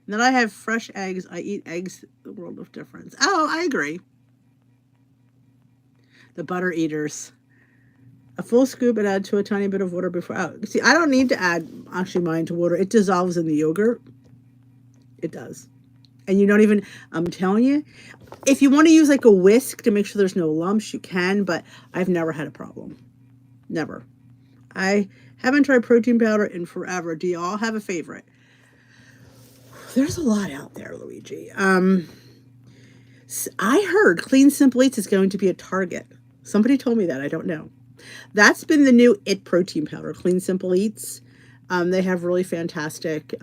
And then I have fresh eggs. I eat eggs. The world of difference. Oh, I agree. The butter eaters. A full scoop and add to a tiny bit of water before. Oh, see, I don't need to add actually mine to water. It dissolves in the yogurt. It does. And you don't even, I'm telling you, if you want to use like a whisk to make sure there's no lumps, you can, but I've never had a problem. Never. I haven't tried protein powder in forever. Do you all have a favorite? There's a lot out there, Luigi. I heard Clean Simple Eats is going to be a Target. Somebody told me that. I don't know. That's been the new IT protein powder, Clean Simple Eats. They have really fantastic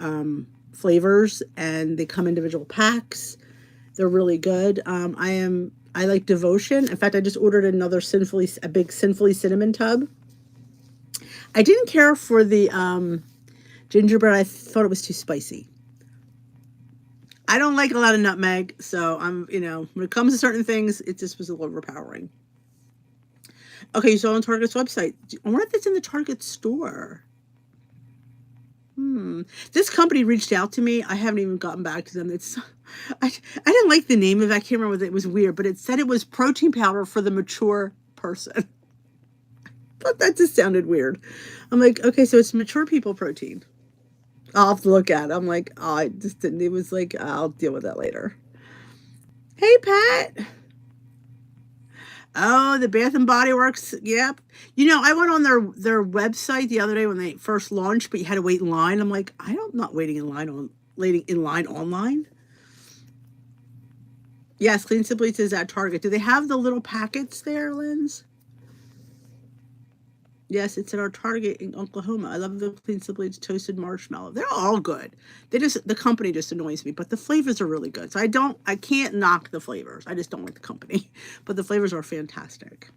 flavors, and they come individual packs. They're really good. I like Devotion. In fact, I just ordered a big Sinfully cinnamon tub. I didn't care for the gingerbread. I thought it was too spicy. I don't like a lot of nutmeg, so when it comes to certain things, it just was a little overpowering. Okay, so on Target's website, I wonder if it's in the Target store. This company reached out to me. I haven't even gotten back to them. I didn't like the name of it. I can't remember whether it was weird, but it said it was protein powder for the mature person. But that just sounded weird. I'm like, okay, so it's mature people protein. I'll have to look at it. I'm like, oh, I just didn't. It was like, I'll deal with that later. Hey, Pat. Oh, the Bath and Body Works. Yep. I went on their website the other day when they first launched, but you had to wait in line. I'm like, I'm not waiting in line online. Yes, Clean Simply says at Target. Do they have the little packets there, Linz? Yes, it's at our Target in Oklahoma. I love the Clean Simply toasted marshmallow. They're all good. The company just annoys me, but the flavors are really good. So I can't knock the flavors. I just don't like the company, but the flavors are fantastic.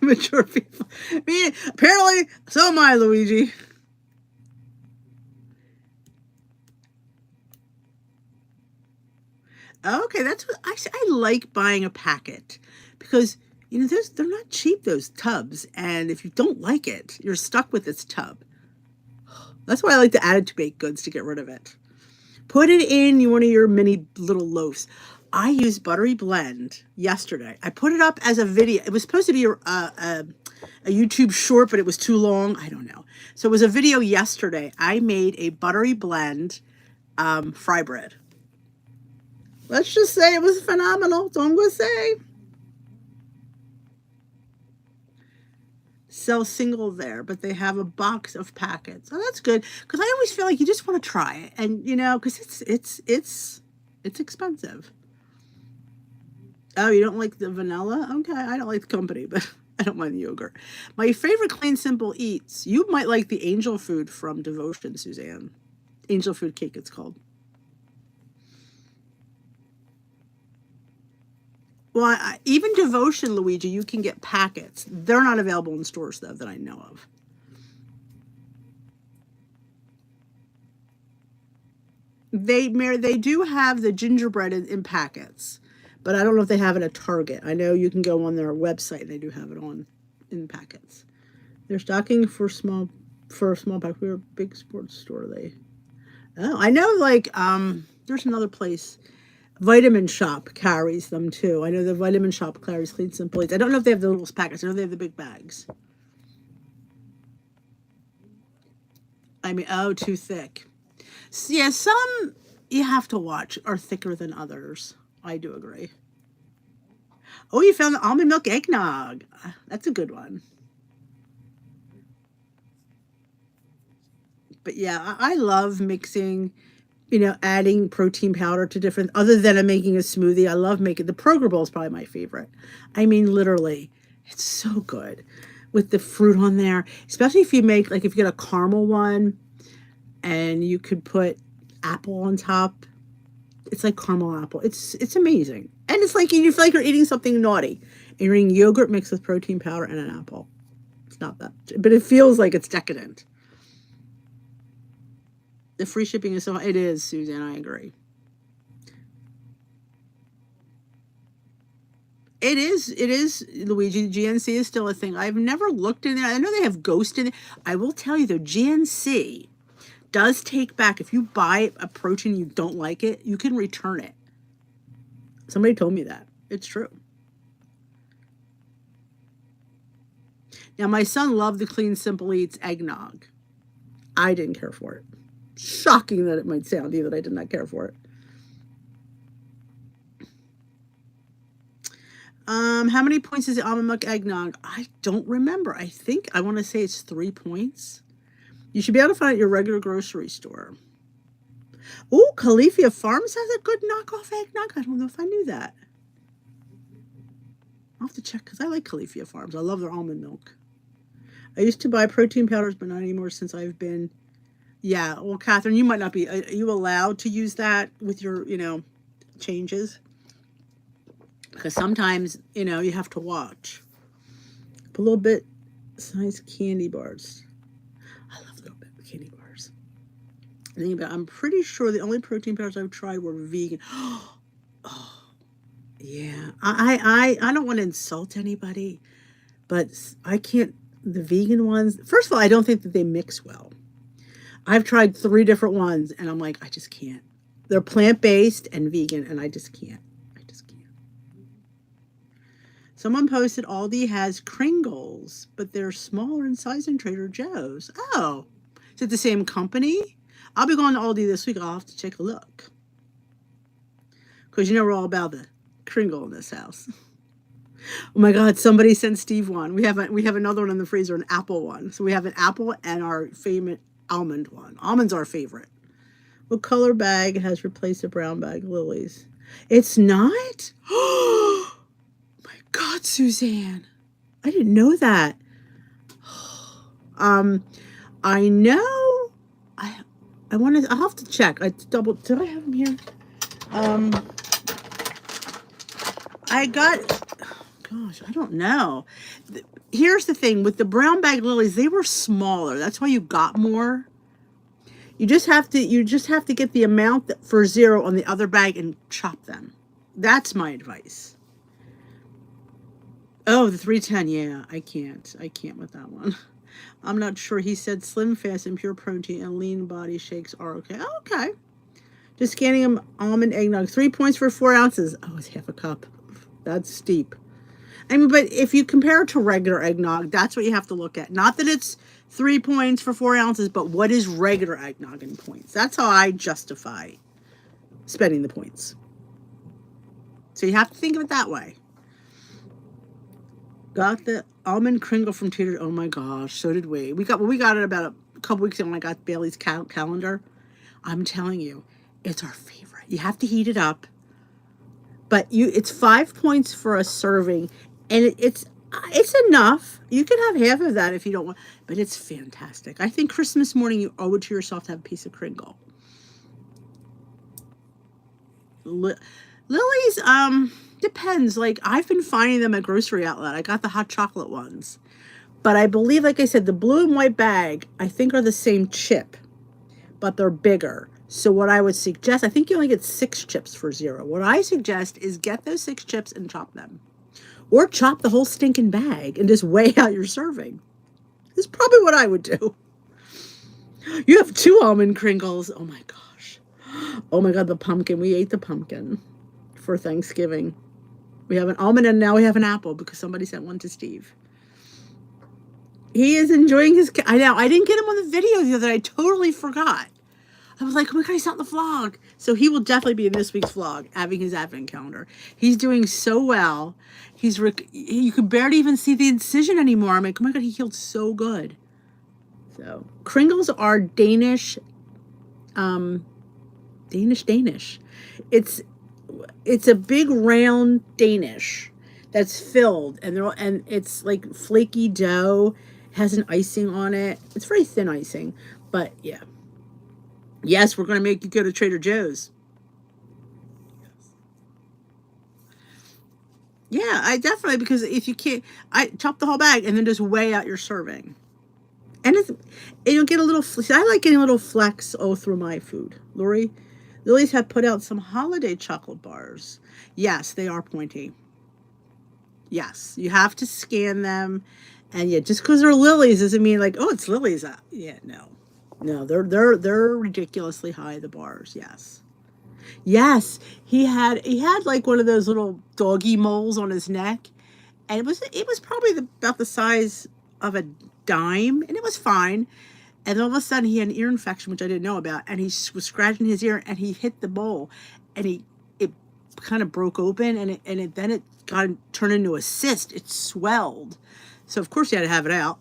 Mature people. Me, apparently, so am I, Luigi. Okay, that's what I like buying a packet because they're not cheap, those tubs, and if you don't like it, you're stuck with this tub. That's why I like to add it to baked goods to get rid of it. Put it in one of your mini little loaves. I used buttery blend yesterday. I put it up as a video. It was supposed to be a YouTube short, but it was too long. I don't know. So it was a video yesterday. I made a buttery blend fry bread. Let's just say it was phenomenal. That's all I'm going to say. Sell single there, but they have a box of packets. Oh, that's good because I always feel like you just want to try it, and because it's expensive. Oh, you don't like the vanilla? Okay, I don't like the company, but I don't mind the yogurt. My favorite clean simple eats. You might like the angel food from Devotion, Suzanne. Angel food cake, it's called. Well, even Devotion, Luigi, you can get packets. They're not available in stores though that I know of. They do have the gingerbread in packets, but I don't know if they have it at Target. I know you can go on their website and they do have it on in packets. They're stocking for a small pack. We're a big sports store. Oh, I know. Like there's another place. Vitamin Shop carries them too. I know the Vitamin Shop carries Clean Simple Eats. I don't know if they have the little packets. I know they have the big bags. I mean, oh, too thick. Yeah, some you have to watch are thicker than others. I do agree. Oh, you found the almond milk eggnog. That's a good one. But yeah, I love mixing, adding protein powder to different, other than I'm making a smoothie. I love making the Kroger bowl is probably my favorite. I mean, literally, it's so good with the fruit on there, especially if you make, like, if you get a caramel one and you could put apple on top. It's like caramel apple. It's amazing. And it's like you feel like you're eating something naughty. And you're eating yogurt mixed with protein powder and an apple. It's not that, but it feels like it's decadent. The free shipping is so, it is, Susan, I agree. It is, Luigi. GNC is still a thing. I've never looked in there. I know they have Ghost in it. I will tell you though, GNC does take back, if you buy a protein you don't like it, you can return it. Somebody told me that. It's true. Now, my son loved the Clean Simple Eats eggnog. I didn't care for it. Shocking that it might sound to you that I did not care for it. How many points is the almond milk eggnog? I don't remember. I want to say it's 3 points. You should be able to find it at your regular grocery store. Oh, Califia Farms has a good knockoff eggnog. I don't know if I knew that. I'll have to check because I like Califia Farms. I love their almond milk. I used to buy protein powders, but not anymore since I've been. Yeah, well, Catherine, you might not be. Are you allowed to use that with your, changes? Because sometimes, you have to watch. A little bit size candy bars. I love little bit candy bars. I'm pretty sure the only protein powders I've tried were vegan. Oh, yeah. I don't want to insult anybody, but I can't. The vegan ones. First of all, I don't think that they mix well. I've tried 3 different ones, and I'm like, I just can't. They're plant-based and vegan, and I just can't. I just can't. Someone posted Aldi has Kringles, but they're smaller in size than Trader Joe's. Oh, is it the same company? I'll be going to Aldi this week. I'll have to take a look. Because we're all about the Kringle in this house. Oh my God! Somebody sent Steve one. We have another one in the freezer, an apple one. So we have an apple and our favorite almond one. Almond's our favorite. What color bag has replaced the brown bag? Lily's. It's not? Oh my God, Suzanne. I didn't know that. Um, I know. I want to. I'll have to check. Did I have them here? Um, I got. Gosh, I don't know. Here's the thing with the brown bag lilies, they were smaller. That's why you got more. You just have to get the amount for 0 on the other bag and chop them. That's my advice. Oh, the 310, yeah, I can't with that one. I'm not sure. He said slim fast and pure protein and lean body shakes are okay. Oh, okay. Just scanning them almond eggnog. 3 points for 4 ounces. Oh, it's half a cup. That's steep. I mean, but if you compare it to regular eggnog, that's what you have to look at. Not that it's 3 points for 4 ounces, but what is regular eggnog in points? That's how I justify spending the points. So you have to think of it that way. Got the almond kringle from Dietary. Oh my gosh, so did we. We got it about a couple weeks ago when I got Bailey's calendar. I'm telling you, it's our favorite. You have to heat it up, but it's 5 points for a serving, and it's enough. You can have half of that if you don't want, but it's fantastic. I think Christmas morning you owe it to yourself to have a piece of kringle. Lily's, depends. Like, I've been finding them at grocery outlet. I got the hot chocolate ones, but I believe, like I said, the blue and white bag I think are the same chip, but they're bigger. So what I would suggest, I think you only get 6 chips for 0. What I suggest is get those 6 chips and chop them, or chop the whole stinking bag and just weigh out your serving. This is probably what I would do. You have 2 almond kringles. Oh my gosh. Oh my God, the pumpkin. We ate the pumpkin for Thanksgiving. We have an almond and now we have an apple because somebody sent one to Steve. He is enjoying his, I know, I didn't get him on the video the other day. I totally forgot. I was like, oh my God, he's not in the vlog. So he will definitely be in this week's vlog, having his advent calendar. He's doing so well. You could barely even see the incision anymore. I'm like, oh my God, he healed so good. So kringles are Danish, Danish. It's a big round Danish that's filled, and it's like flaky dough, has an icing on it. It's very thin icing, but yeah. Yes, we're going to make you go to Trader Joe's. Yeah, I definitely, because if you can't, I chop the whole bag and then just weigh out your serving. And you'll get a little, I like getting a little flecks all through my food. Lily's have put out some holiday chocolate bars. Yes, they are pointy. Yes, you have to scan them. And yeah, just because they're Lily's doesn't mean like, oh, it's Lily's. Yeah, no, they're ridiculously high, the bars. Yes. Yes, he had like one of those little doggy moles on his neck, and it was probably about the size of a dime, and it was fine. And then all of a sudden, he had an ear infection, which I didn't know about, and he was scratching his ear, and he hit the bowl, and it kind of broke open, and then it turned into a cyst. It swelled, so of course he had to have it out.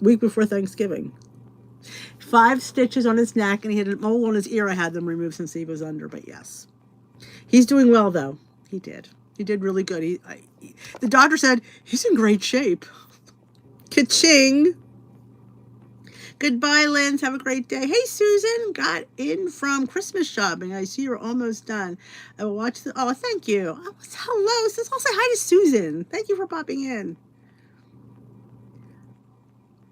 Week before Thanksgiving. 5 stitches on his neck, and he had a mole on his ear. I had them removed since he was under, but yes. He's doing well, though. He did really good. The doctor said he's in great shape. Ka-ching. Goodbye, Lens. Have a great day. Hey, Susan. Got in from Christmas shopping. I see you're almost done. I will watch the... Oh, thank you. Oh, hello. I'll say hi to Susan. Thank you for popping in.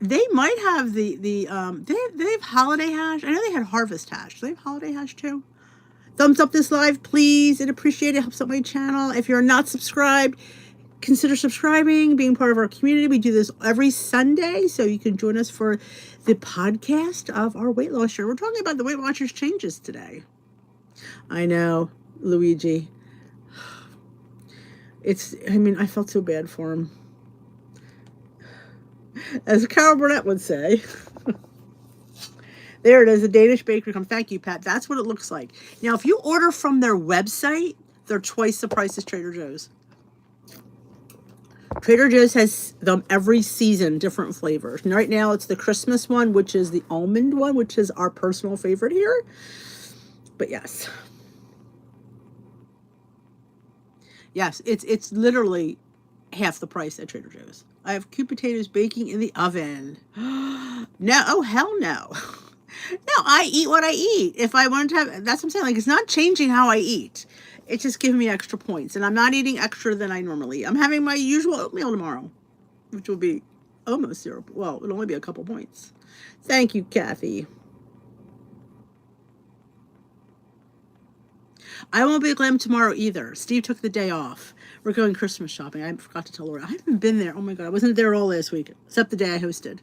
They might have they have holiday hash. I know they had harvest hash. Do they have holiday hash too? Thumbs up this live, please. I'd appreciate it. Helps out my channel. If you're not subscribed, consider subscribing, being part of our community. We do this every Sunday, so you can join us for the podcast of our weight loss show. We're talking about the Weight Watchers changes today. I know, Luigi. I felt so bad for him. As Carol Burnett would say. There it is, a Danish bakery. Thank you, Pat. That's what it looks like. Now, if you order from their website, they're twice the price as Trader Joe's. Trader Joe's has them every season, different flavors. And right now, it's the Christmas one, which is the almond one, which is our personal favorite here. But yes. Yes, it's literally half the price at Trader Joe's. I have cute potatoes baking in the oven. No, oh hell no. No, I eat what I eat. If I wanted to have, that's what I'm saying. Like, it's not changing how I eat. It's just giving me extra points. And I'm not eating extra than I normally eat. I'm having my usual oatmeal tomorrow, which will be almost 0. Well, it'll only be a couple points. Thank you, Kathy. I won't be glam tomorrow either. Steve took the day off. We're going Christmas shopping. I forgot to tell Laura. I haven't been there. Oh my God. I wasn't there all last week, except the day I hosted.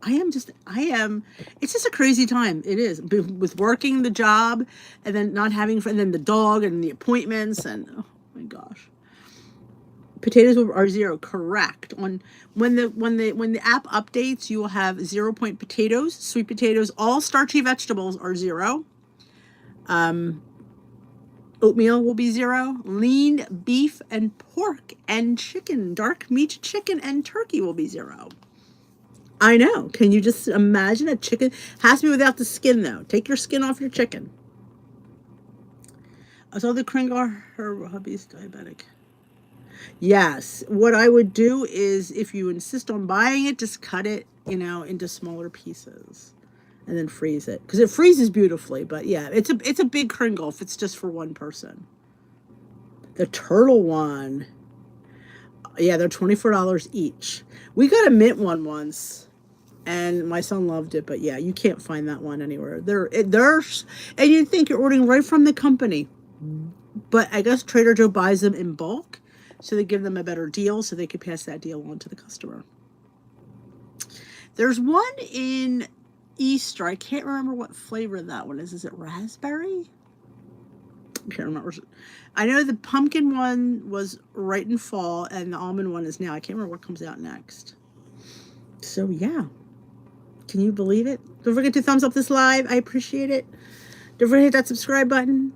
I know. It's just a crazy time. It is. With working the job and then not having, and then the dog and the appointments and, oh my gosh. Potatoes are 0, correct. When the app updates, you will have 0 point potatoes, sweet potatoes, all starchy vegetables are 0. Oatmeal will be 0. Lean beef and pork and chicken, dark meat chicken and turkey will be 0. I know. Can you just imagine a chicken? Has to be without the skin, though. Take your skin off your chicken. I saw the Kringle, her hubby's diabetic. Yes. What I would do is, if you insist on buying it, just cut it, into smaller pieces and then freeze it. Because it freezes beautifully. But yeah, it's a big Kringle if it's just for one person. The turtle one. Yeah, they're $24 each. We got a mint one once, and my son loved it. But yeah, you can't find that one anywhere. And you'd think you're ordering right from the company, but I guess Trader Joe buys them in bulk, so they give them a better deal, so they could pass that deal on to the customer. There's one in Easter. I can't remember what flavor that one is. Is it raspberry? I can't remember. I know the pumpkin one was right in fall, and the almond one is now. I can't remember what comes out next. So, yeah. Can you believe it? Don't forget to thumbs up this live. I appreciate it. Don't forget to hit that subscribe button.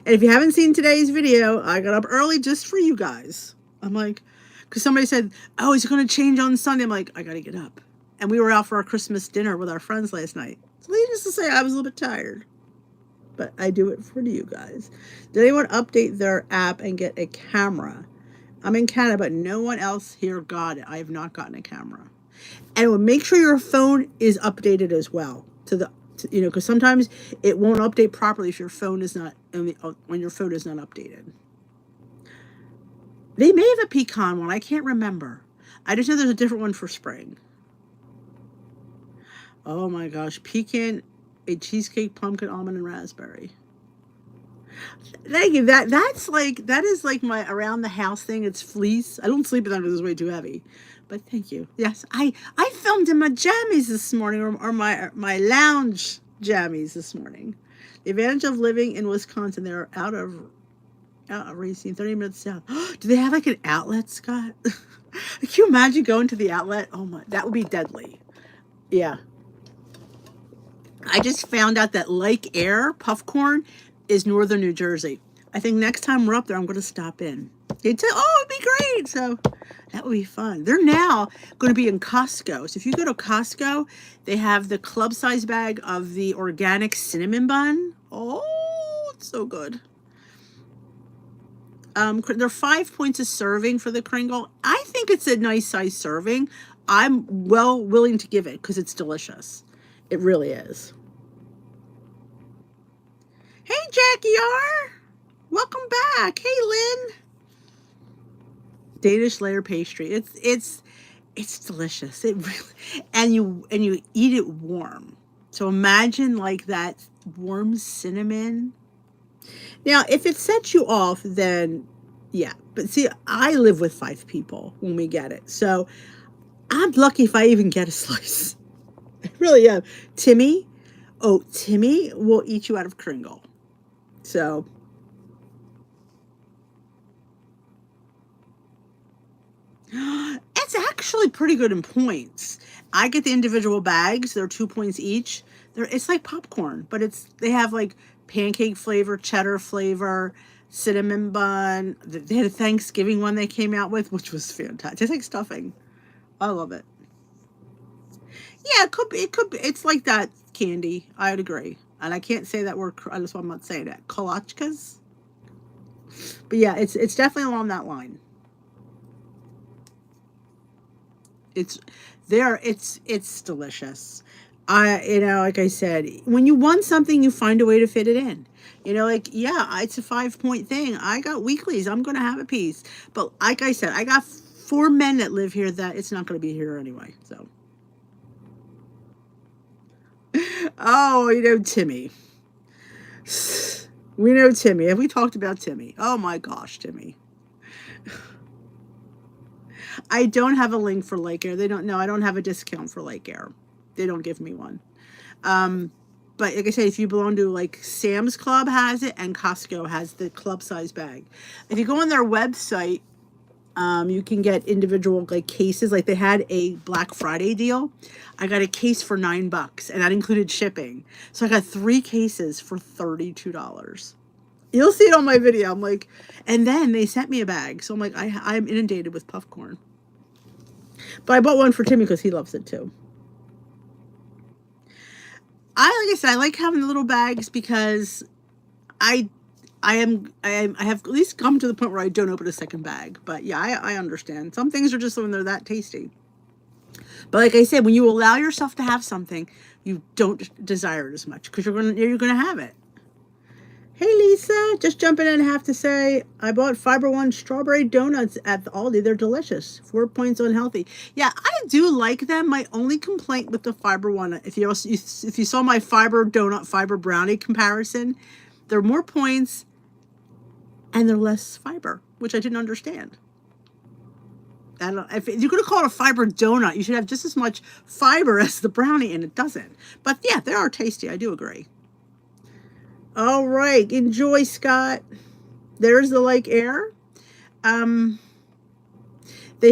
And if you haven't seen today's video, I got up early just for you guys. I'm like, because somebody said, oh, is it going to change on Sunday? I'm like, I got to get up. And we were out for our Christmas dinner with our friends last night. So needless to say, I was a little bit tired. But I do it for you guys. Did anyone update their app and get a camera? I'm in Canada, but no one else here got it. I have not gotten a camera. And make sure your phone is updated as well. Because sometimes it won't update properly if your phone is not, when your phone is not updated. They may have a pecan one. I can't remember. I just know there's a different one for spring. Oh my gosh. Pecan, a cheesecake, pumpkin, almond, and raspberry. Thank you. That is like my around the house thing. It's fleece. I don't sleep with them because it's way too heavy. But thank you. Yes, I filmed in my jammies this morning, or my lounge jammies this morning. The advantage of living in Wisconsin, they're out of Racine, 30 minutes south. Do they have like an outlet, Scott? Can you imagine going to the outlet? Oh my, that would be deadly. Yeah. I just found out that Lake Air Puffcorn is northern New Jersey. I think next time we're up there, I'm going to stop in. They'd say, oh, it'd be great. So that would be fun. They're now going to be in Costco. So if you go to Costco, they have the club size bag of the organic cinnamon bun. Oh, it's so good. They're 5 points a serving for the Kringle. I think it's a nice size serving. I'm willing to give it because it's delicious. It really is. Hey, Jackie R. Welcome back. Hey, Lynn. Danish layer pastry. It's delicious. It really, and you eat it warm. So imagine like that warm cinnamon. Now, if it sets you off, then yeah. But see, I live with 5 people when we get it. So I'm lucky if I even get a slice. I really am. Timmy will eat you out of Kringle. So it's actually pretty good in points. I get the individual bags. They're 2 points each. It's like popcorn, but they have like pancake flavor, cheddar flavor, cinnamon bun. They had a Thanksgiving one they came out with, which was fantastic. It's like stuffing. I love it. Yeah, it could be. It's like that candy. I would agree. And I can't say that word. That's why I'm not saying that. Kolachkas. But yeah, it's definitely along that line. It's delicious. Like I said, when you want something, you find a way to fit it in. Yeah, it's a 5-point thing. I got weeklies. I'm going to have a piece. But like I said, I got 4 men that live here that it's not going to be here anyway. So. Oh, Timmy. We know Timmy. Have we talked about Timmy? Oh my gosh, Timmy. I don't have a link for Lake Air. They don't know. I don't have a discount for Lake Air. They don't give me one. Um, but like I said, if you belong to like Sam's Club has it and Costco has the club size bag. If you go on their website, you can get individual like cases. Like they had a Black Friday deal. I got a case for $9 and that included shipping. So I got 3 cases for $32. You'll see it on my video. I'm like, and then they sent me a bag. So I'm like, I'm inundated with popcorn. But I bought one for Timmy because he loves it too. Like I said, I like having the little bags because I I have at least come to the point where I don't open a second bag. But yeah, I understand. Some things are just when they're that tasty. But like I said, when you allow yourself to have something, you don't desire it as much because you're gonna have it. Hey Lisa, just jumping in, I have to say, I bought Fiber One strawberry donuts at the Aldi. They're delicious. 4 points on healthy. Yeah, I do like them. My only complaint with the Fiber One, if you saw my Fiber Donut, Fiber Brownie comparison, they're more points and they're less fiber, which I didn't understand. I don't, if you're going to call it a fiber donut, you should have just as much fiber as the brownie, and it doesn't. But yeah, they are tasty. I do agree. All right, enjoy, Scott. There's the Lake Air. They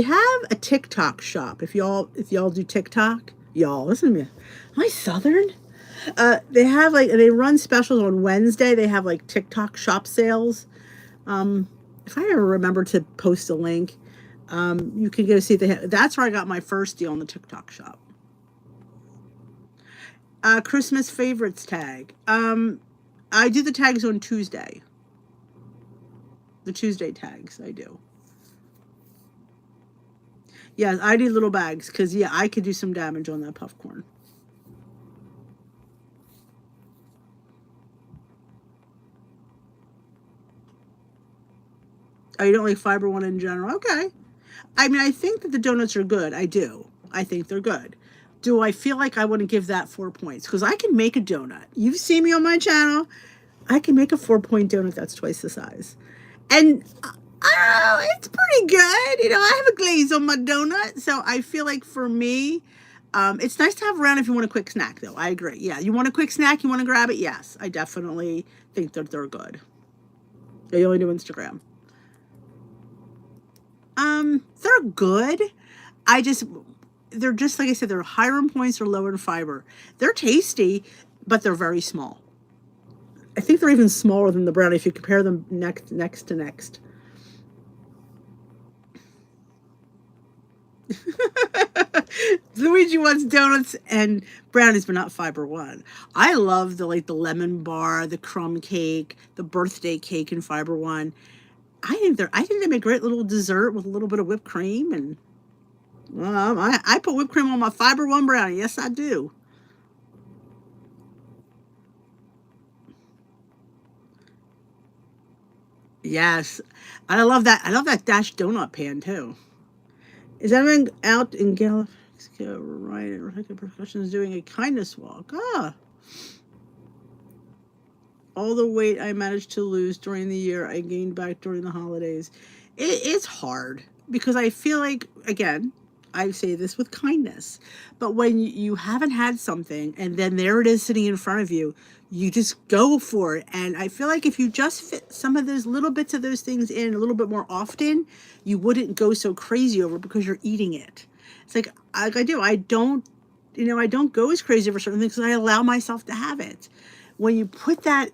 have a TikTok shop. If y'all do TikTok, y'all listen to me. Am I Southern? They run specials on Wednesday. They have like TikTok shop sales. If I ever remember to post a link, you can go see if that's where I got my first deal on the TikTok shop. Christmas favorites tag. I do the tags on Tuesday. The Tuesday tags, I do. Yeah, I do little bags because, yeah, I could do some damage on that popcorn. Oh, you don't like Fiber One in general? Okay. I mean, I think that the donuts are good. I do. I think they're good. Do I feel like I want to give that 4 points? Because I can make a donut. You've seen me on my channel. I can make a 4-point donut that's twice the size. And I don't know, it's pretty good. You know, I have a glaze on my donut. So I feel like for me, it's nice to have around if you want a quick snack, though. I agree. Yeah, you want a quick snack? You want to grab it? Yes, I definitely think that they're good. They only do Instagram. They're good. They're just, like I said, they're higher in points or lower in fiber. They're tasty, but they're very small. I think they're even smaller than the brownie if you compare them next to next. Luigi wants donuts and brownies, but not Fiber One. I love the lemon bar, the crumb cake, the birthday cake in Fiber One. I think they make a great little dessert with a little bit of whipped cream, and I put whipped cream on my Fiber One brownie. Yes, I do. Yes, I love that. I love that Dash donut pan too. Is anyone out in Galaxy right at Percussions doing a kindness walk? Ah, all the weight I managed to lose during the year, I gained back during the holidays. It's hard because I feel like, again, I say this with kindness, but when you haven't had something and then there it is sitting in front of you, you just go for it. And I feel like if you just fit some of those little bits of those things in a little bit more often, you wouldn't go so crazy over it because you're eating it. It's like I do. I don't, I don't go as crazy over certain things because I allow myself to have it. When you put that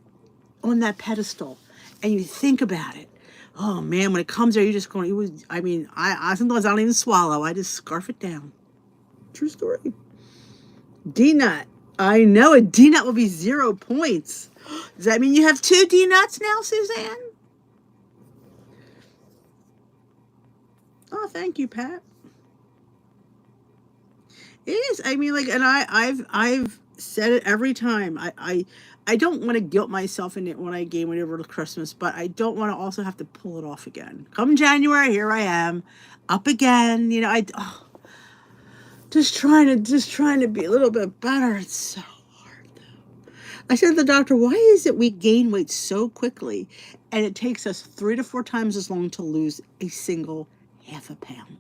on that pedestal and you think about it, oh man, when it comes there, you're just going, I sometimes I don't even swallow. I just scarf it down. True story. D-nut. I know a D-nut will be 0 points. Does that mean you have 2 D-nuts now, Suzanne? Oh, thank you, Pat. It is. I mean, and I've said it every time. I don't want to guilt myself in it when I gain weight over Christmas, but I don't want to also have to pull it off again. Come January, here I am, up again. Just trying to be a little bit better. It's so hard though. I said to the doctor, why is it we gain weight so quickly and it takes us 3 to 4 times as long to lose a single half a pound?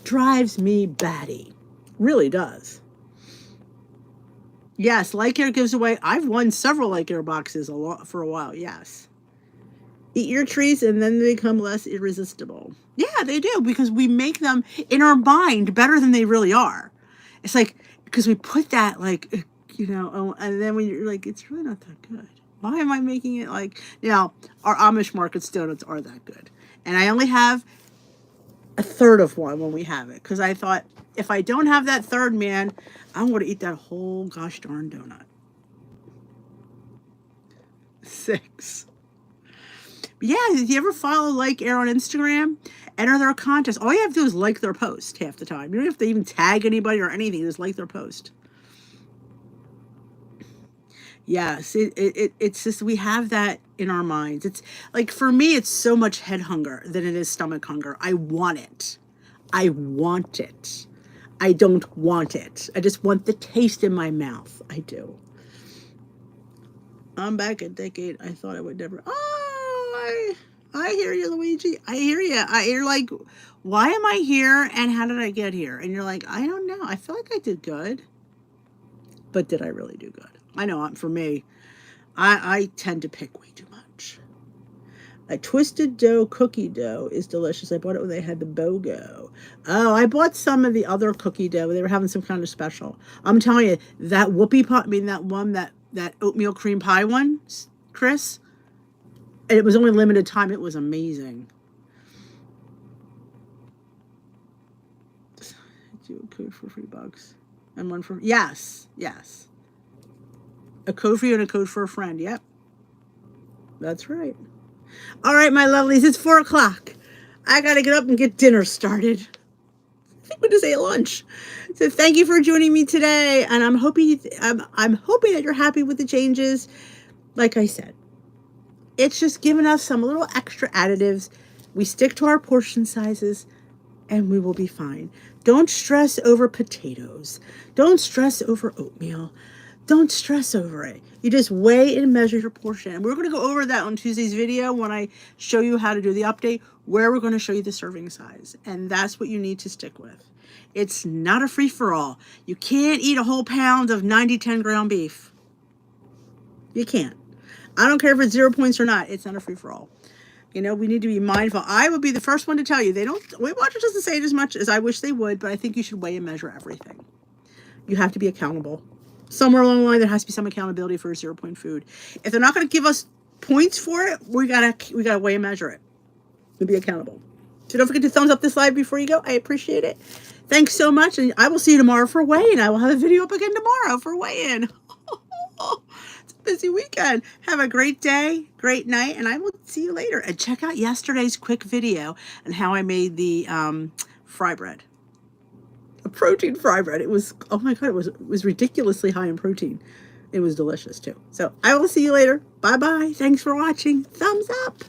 Drives me batty. Really does. Yes, Like Air gives away. I've won several Like Air boxes for a while. Yes. Eat your treats and then they become less irresistible. Yeah, they do because we make them in our mind better than they really are. It's like, because we put that like, and then when you're like, it's really not that good. Why am I making it like, our Amish market donuts are that good. And I only have a third of one when we have it. Because I thought, if I don't have that third, man, I'm going to eat that whole gosh darn donut. 6. Yeah, did you ever follow Like Air on Instagram? Enter their contest. All you have to do is like their post half the time. You don't have to even tag anybody or anything. Just like their post. Yes, it's just we have that in our minds. It's like for me, it's so much head hunger than it is stomach hunger. I want it. I want it. I don't want it. I just want the taste in my mouth. I do. I'm back a decade. I thought I would never. Oh, I hear you, Luigi. I hear you. You're like, why am I here and how did I get here? And you're like, I don't know. I feel like I did good. But did I really do good? I know for me, I tend to pick way too much. A twisted dough cookie dough is delicious. I bought it when they had the BOGO. Oh, I bought some of the other cookie dough. They were having some kind of special. I'm telling you, that whoopie pie, that oatmeal cream pie one, Chris, and it was only limited time. It was amazing. Do a code for $3 and one for, yes. A code for you and a code for a friend. Yep. That's right. All right, my lovelies, it's 4 o'clock. I got to get up and get dinner started. I think we just ate lunch. So thank you for joining me today. And I'm hoping that you're happy with the changes. Like I said, it's just giving us some little extra additives. We stick to our portion sizes and we will be fine. Don't stress over potatoes. Don't stress over oatmeal. Don't stress over it. You just weigh and measure your portion. And we're going to go over that on Tuesday's video when I show you how to do the update, where we're going to show you the serving size. And that's what you need to stick with. It's not a free-for-all. You can't eat a whole pound of 90-10 ground beef. You can't. I don't care if it's 0 points or not. It's not a free-for-all. We need to be mindful. I would be the first one to tell you, Weight Watchers doesn't say it as much as I wish they would, but I think you should weigh and measure everything. You have to be accountable. Somewhere along the line, there has to be some accountability for a 0 point food. If they're not going to give us points for it, we gotta weigh and measure it and be accountable. So don't forget to thumbs up this live before you go. I appreciate it. Thanks so much, and I will see you tomorrow for weigh-in. I will have a video up again tomorrow for weigh-in. It's a busy weekend. Have a great day, great night, and I will see you later. And check out yesterday's quick video on how I made the fry bread. A protein fry bread. It was, oh my God, it was ridiculously high in protein. It was delicious too. So I will see you later. Bye-bye. Thanks for watching. Thumbs up.